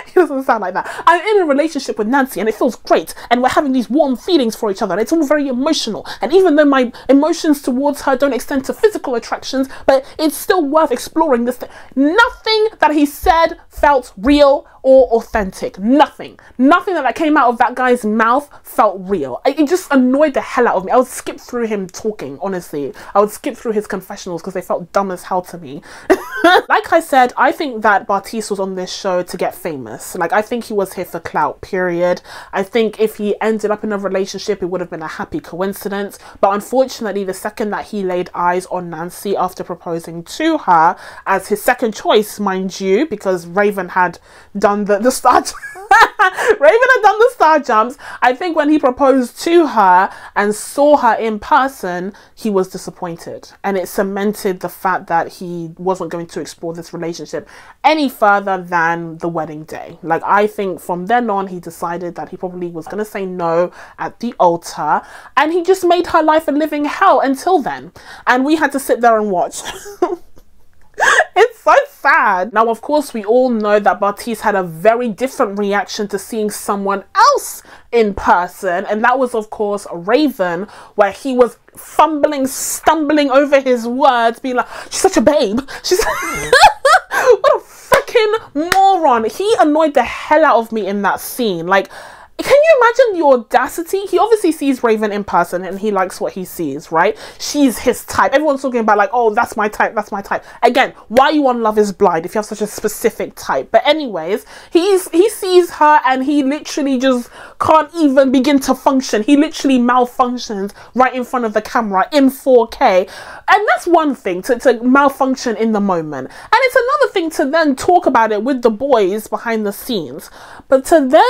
He doesn't sound like that. I'm in a relationship with Nancy and it feels great, and we're having these warm feelings for each other, and it's all very emotional, and even though my emotions towards her don't extend to physical attractions, but it's still worth exploring this thing. Nothing that he said felt real or authentic. Nothing that came out of that guy's mouth felt real. It just annoyed the hell out of me. I would skip through him talking, honestly. I would skip through his confessionals because they felt dumb as hell to me. Like I said, I think that Bartise was on this show to get famous. Like, I think he was here for clout, period. I think if he ended up in a relationship, it would have been a happy coincidence. But unfortunately, the second that he laid eyes on Nancy after proposing to her, as his second choice, mind you, because Raven had done the star Raven had done the star jumps. I think when he proposed to her and saw her in person, he was disappointed, and it cemented the fact that he wasn't going to explore this relationship any further than the wedding day. Like, I think from then on, he decided that he probably was going to say no at the altar, and he just made her life a living hell until then, and we had to sit there and watch. It's so sad. Now, of course, we all know that Bartise had a very different reaction to seeing someone else in person, and that was, of course, Raven, where he was fumbling, stumbling over his words, being like, she's such a babe. She's what a freaking moron. He annoyed the hell out of me in that scene. Like, can you imagine the audacity? He obviously sees Raven in person and he likes what he sees, right? She's his type. Everyone's talking about like, oh, that's my type, that's my type. Again, why are you on Love is Blind if you have such a specific type? But anyways, he sees her and he literally just can't even begin to function. He literally malfunctions right in front of the camera in 4K. And that's one thing, to malfunction in the moment. And it's another thing to then talk about it with the boys behind the scenes. But to then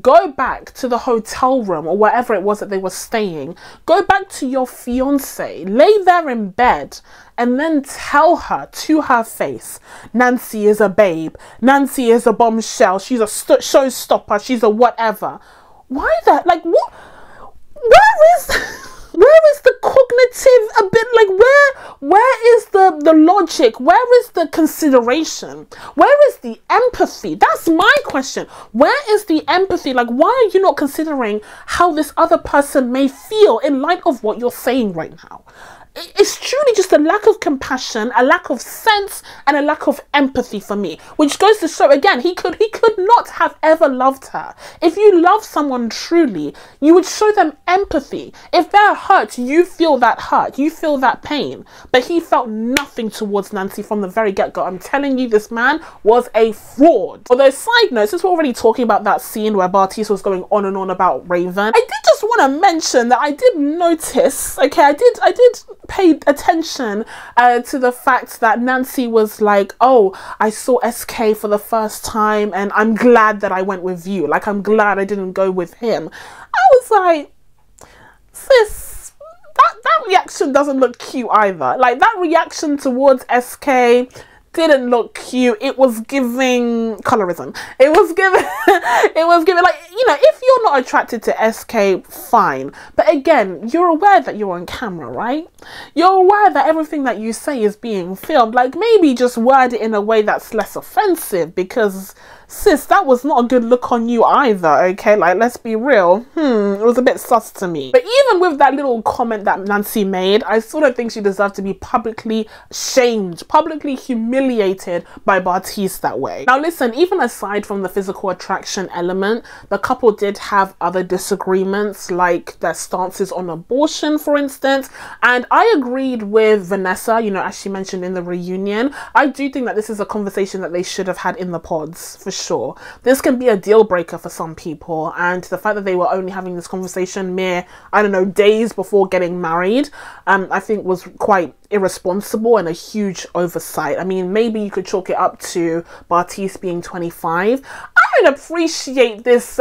go back to the hotel room or wherever it was that they were staying, go back to your fiance, lay there in bed, and then tell her to her face, Nancy is a babe, Nancy is a bombshell, she's a showstopper, she's a whatever. Why that? Like, what? Where is the cognitive ability? Like, where is the logic? Where is the consideration? Where is the empathy? That's my question. Where is the empathy? Like, why are you not considering how this other person may feel in light of what you're saying right now? it's truly just a lack of compassion, a lack of sense, and a lack of empathy for me, which goes to show again, he could not have ever loved her. If you love someone truly, you would show them empathy. If they're hurt, you feel that hurt, you feel that pain. But he felt nothing towards Nancy from the very get-go. I'm telling you, this man was a fraud. Although, side note, since we're already talking about that scene where Bartise was going on and on about Raven, I did just want to mention that I did notice, okay, I did pay attention to the fact that Nancy was like, oh, I saw SK for the first time and I'm glad that I went with you. Like, I'm glad I didn't go with him. I was like, sis, that reaction doesn't look cute either. Like, that reaction towards SK didn't look cute. It was giving colorism. It was giving like, you know, if you're not attracted to SK, fine, but again, you're aware that you're on camera, right? You're aware that everything that you say is being filmed. Like, maybe just word it in a way that's less offensive, because sis, that was not a good look on you either, okay? Like, let's be real. It was a bit sus to me. But even with that little comment that Nancy made, I still don't think she deserved to be publicly shamed, publicly humiliated by Bartise that way. Now listen, even aside from the physical attraction element, the couple did have other disagreements, like their stances on abortion, for instance. And I agreed with Vanessa, you know, as she mentioned in the reunion. I do think that this is a conversation that they should have had in the pods, for sure. This can be a deal breaker for some people, and the fact that they were only having this conversation mere, I don't know, days before getting married, I think was quite irresponsible and a huge oversight. I mean, maybe you could chalk it up to Bartise being 25. I don't appreciate this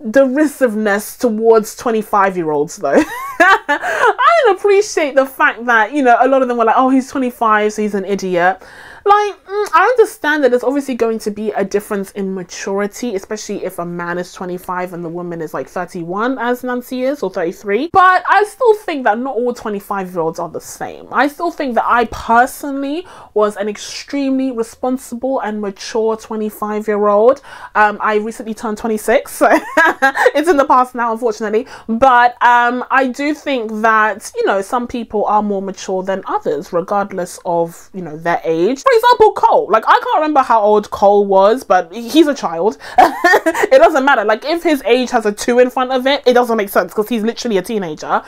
derisiveness towards 25-year-olds though. I don't appreciate the fact that, you know, a lot of them were like, oh, he's 25, so he's an idiot. Like, I understand that there's obviously going to be a difference in maturity, especially if a man is 25 and the woman is like 31, as Nancy is, or 33. But I still think that not all 25-year-olds are the same. I still think that I personally was an extremely responsible and mature 25-year-old. I recently turned 26, so it's in the past now, unfortunately. But I do think that, you know, some people are more mature than others, regardless of, you know, their age. For example, Cole. Like, I can't remember how old Cole was, but he's a child. It doesn't matter. Like, if his age has a 2 in front of it, it doesn't make sense because he's literally a teenager.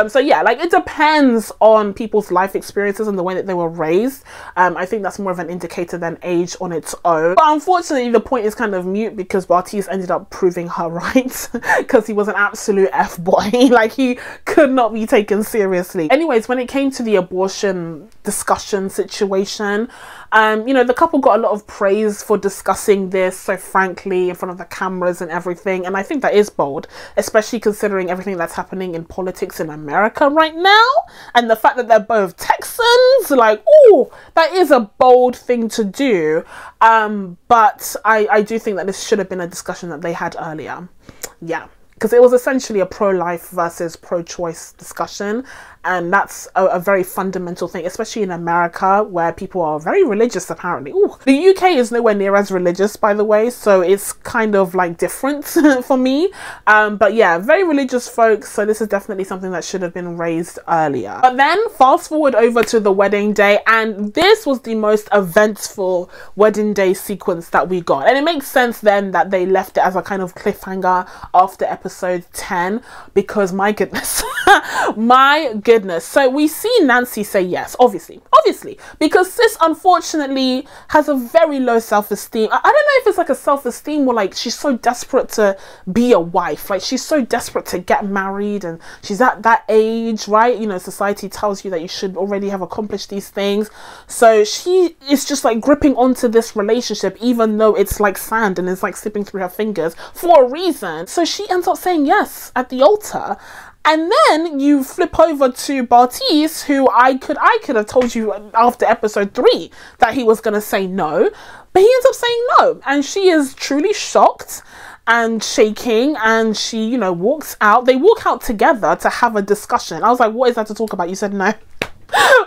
So yeah, like, it depends on people's life experiences and the way that they were raised. I think that's more of an indicator than age on its own. But unfortunately, the point is kind of mute because Bartise ended up proving her right because he was an absolute F-boy. Like, he could not be taken seriously. Anyways, when it came to the abortion discussion situation, you know, the couple got a lot of praise for discussing this so frankly in front of the cameras and everything, and I think that is bold, especially considering everything that's happening in politics in America right now, and the fact that they're both Texans. Like, ooh, that is a bold thing to do. But I do think that this should have been a discussion that they had earlier. Yeah, because it was essentially a pro-life versus pro-choice discussion, and that's a very fundamental thing, especially in America where people are very religious apparently. Ooh, the UK is nowhere near as religious, by the way, so it's kind of like different for me. But yeah, very religious folks, so this is definitely something that should have been raised earlier. But then fast forward over to the wedding day, and this was the most eventful wedding day sequence that we got, and it makes sense then that they left it as a kind of cliffhanger after episode 10, because my goodness, my goodness. So we see Nancy say yes, obviously, because sis unfortunately has a very low self-esteem. I don't know if it's like a self-esteem or like she's so desperate to be a wife, like she's so desperate to get married, and she's at that age, right? You know, society tells you that you should already have accomplished these things, so she is just like gripping onto this relationship even though it's like sand and it's like slipping through her fingers for a reason. So she ends up saying yes at the altar. And then you flip over to Bartise, who I could have told you after episode 3 that he was going to say no, but he ends up saying no. And she is truly shocked and shaking, and she, you know, walks out. They walk out together to have a discussion. I was like, what is that to talk about? You said no.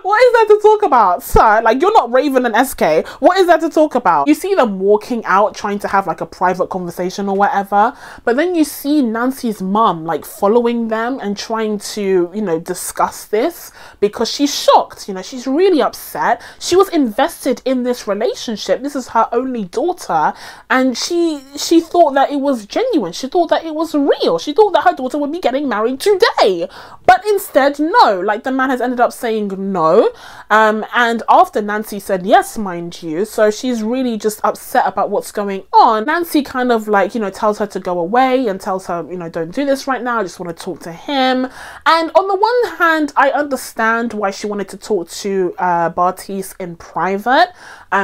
What is there to talk about, sir? Like, you're not Raven and SK. What is there to talk about? You see them walking out, trying to have like a private conversation or whatever, but then you see Nancy's mum like following them and trying to, you know, discuss this because she's shocked. You know, she's really upset. She was invested in this relationship. This is her only daughter, and she thought that it was genuine. She thought that it was real. She thought that her daughter would be getting married today, but instead, no. Like, the man has ended up saying no, and after Nancy said yes, mind you, so she's really just upset about what's going on. Nancy kind of like, you know, tells her to go away and tells her, you know, don't do this right now, I just want to talk to him. And on the one hand, I understand why she wanted to talk to Bartise in private,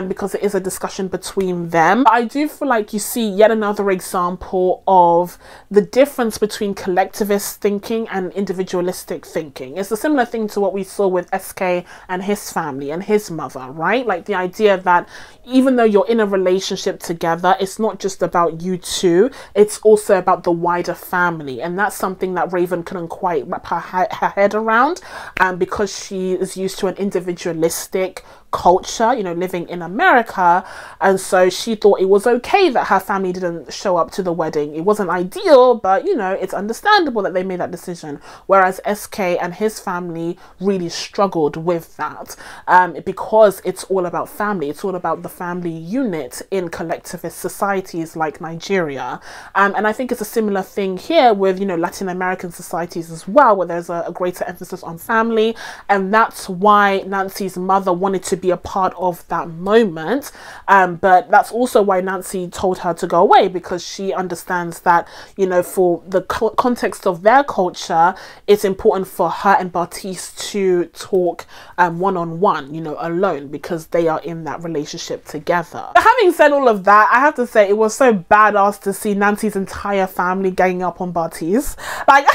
because it is a discussion between them. I do feel like you see yet another example of the difference between collectivist thinking and individualistic thinking. It's a similar thing to what we saw with SK and his family and his mother, right? Like, the idea that even though you're in a relationship together, it's not just about you two, it's also about the wider family. And that's something that Raven couldn't quite wrap her head around, because she is used to an individualistic culture, you know, living in America, and so she thought it was okay that her family didn't show up to the wedding. It wasn't ideal, but you know, it's understandable that they made that decision, whereas SK and his family really struggled with that, because it's all about family. It's all about the family unit in collectivist societies like Nigeria, and I think it's a similar thing here with, you know, Latin American societies as well, where there's a greater emphasis on family, and that's why Nancy's mother wanted to be a part of that moment, but that's also why Nancy told her to go away, because she understands that, you know, for the context of their culture, it's important for her and Bartise to talk one-on-one, you know, alone, because they are in that relationship together. But having said all of that, I have to say it was so badass to see Nancy's entire family ganging up on Bartise. Like,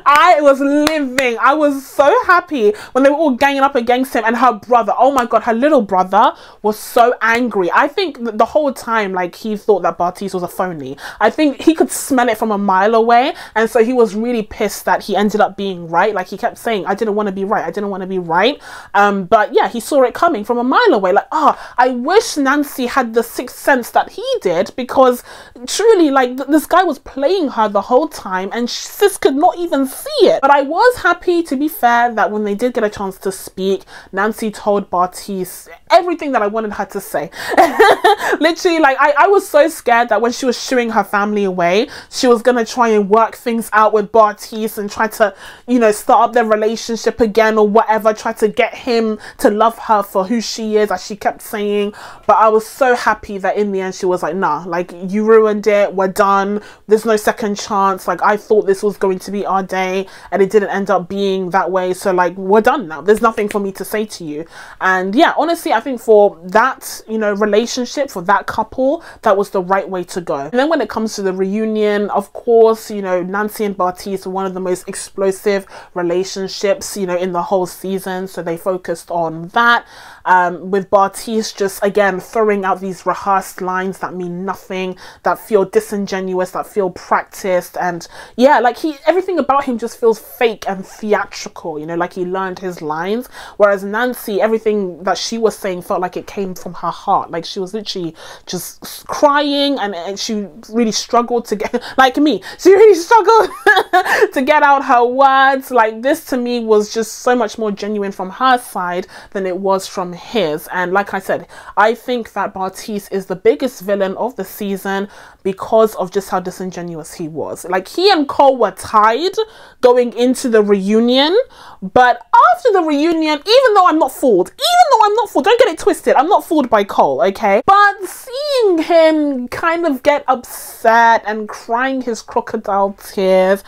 I was living. I was so happy when they were all ganging up against him, and her brother, oh my god, her little brother was so angry. I think the whole time, like, he thought that Bartise was a phony. I think he could smell it from a mile away, and so he was really pissed that he ended up being right. Like, he kept saying, I didn't want to be right, I didn't want to be right, but yeah, he saw it coming from a mile away. Like, I wish Nancy had the sixth sense that he did, because truly, like, this guy was playing her the whole time, and sis could not even see it. But I was happy, to be fair, that when they did get a chance to speak, Nancy told Bartise everything that I wanted her to say. Literally, like, I was so scared that when she was shooing her family away, she was gonna try and work things out with Bartise and try to, you know, start up their relationship again or whatever, try to get him to love her for who she is, as she kept saying. But I was so happy that in the end she was like, nah, like, you ruined it, we're done, there's no second chance. Like, I thought this was going to be our day and it didn't end up being that way, so like, we're done now, there's nothing for me to say to you. And yeah, honestly, I think for that, you know, relationship, for that couple, that was the right way to go. And then when it comes to the reunion, of course, you know, Nancy and Bartise are one of the most explosive relationships, you know, in the whole season, so they focused on that, with Bartise just again throwing out these rehearsed lines that mean nothing, that feel disingenuous, that feel practiced, and yeah, like, everything about him just feels fake and theatrical, you know, like he learned his lines, whereas Nancy, everything that she was saying felt like it came from her heart. Like, she was literally just crying, and she really struggled to get, like me, she really struggled to get out her words. Like, this to me was just so much more genuine from her side than it was from his. And like I said, I think that Bartise is the biggest villain of the season because of just how disingenuous he was. Like, he and Cole were tied going into the reunion, but after the reunion, even though I'm not fooled, don't get it twisted, I'm not fooled by Cole, okay? But seeing him kind of get upset and crying his crocodile tears,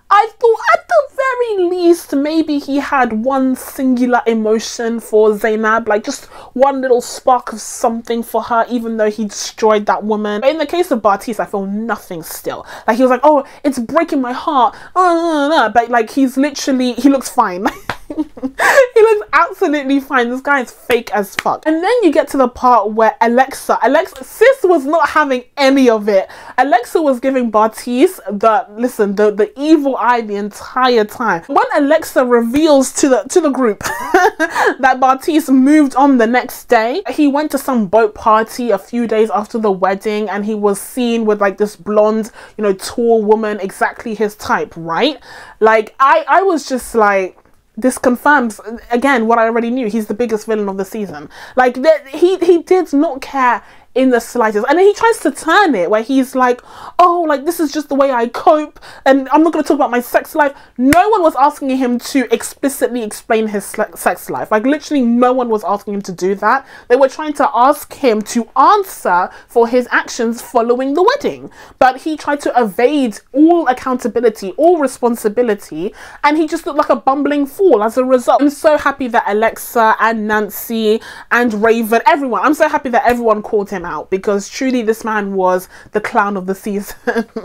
I thought at the very least maybe he had one singular emotion for Zanab, like just one little spark of something for her, even though he destroyed that woman. But in the case of Bartise, I feel nothing still. Like, he was like, oh, it's breaking my heart, but like, he's literally, he looks fine. He looks absolutely fine. This guy is fake as fuck. And then you get to the part where Alexa, sis was not having any of it. Alexa was giving Bartise the evil eye the entire time. When Alexa reveals to the group that Bartise moved on the next day, he went to some boat party a few days after the wedding, and he was seen with like this blonde, you know, tall woman, exactly his type, right? Like I was just like, this confirms again what I already knew. He's the biggest villain of the season. Like he did not care in the slightest. And then he tries to turn it where he's like, oh, like this is just the way I cope, and I'm not going to talk about my sex life. No one was asking him to explicitly explain his sex life. Like literally no one was asking him to do that. They were trying to ask him to answer for his actions following the wedding, but he tried to evade all accountability, all responsibility, and he just looked like a bumbling fool as a result. I'm so happy that Alexa and Nancy and Raven, everyone, I'm so happy that everyone called him out, because truly this man was the clown of the season.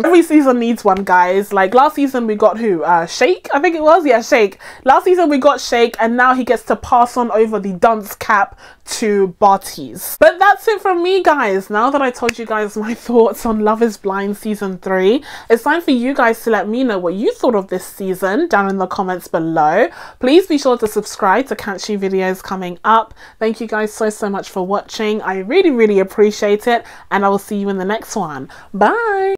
Every season needs one, guys. Like last season we got who? Shake, I think it was. Yeah, Shake. Last season we got Shake, and now he gets to pass on over the dunce cap to Bartise. But that's it from me, guys. Now that I told you guys my thoughts on Love is Blind season 3, it's time for you guys to let me know what you thought of this season down in the comments below. Please be sure to subscribe to catch new videos coming up. Thank you guys so much for watching. I really appreciate it, and I will see you in the next one. Bye.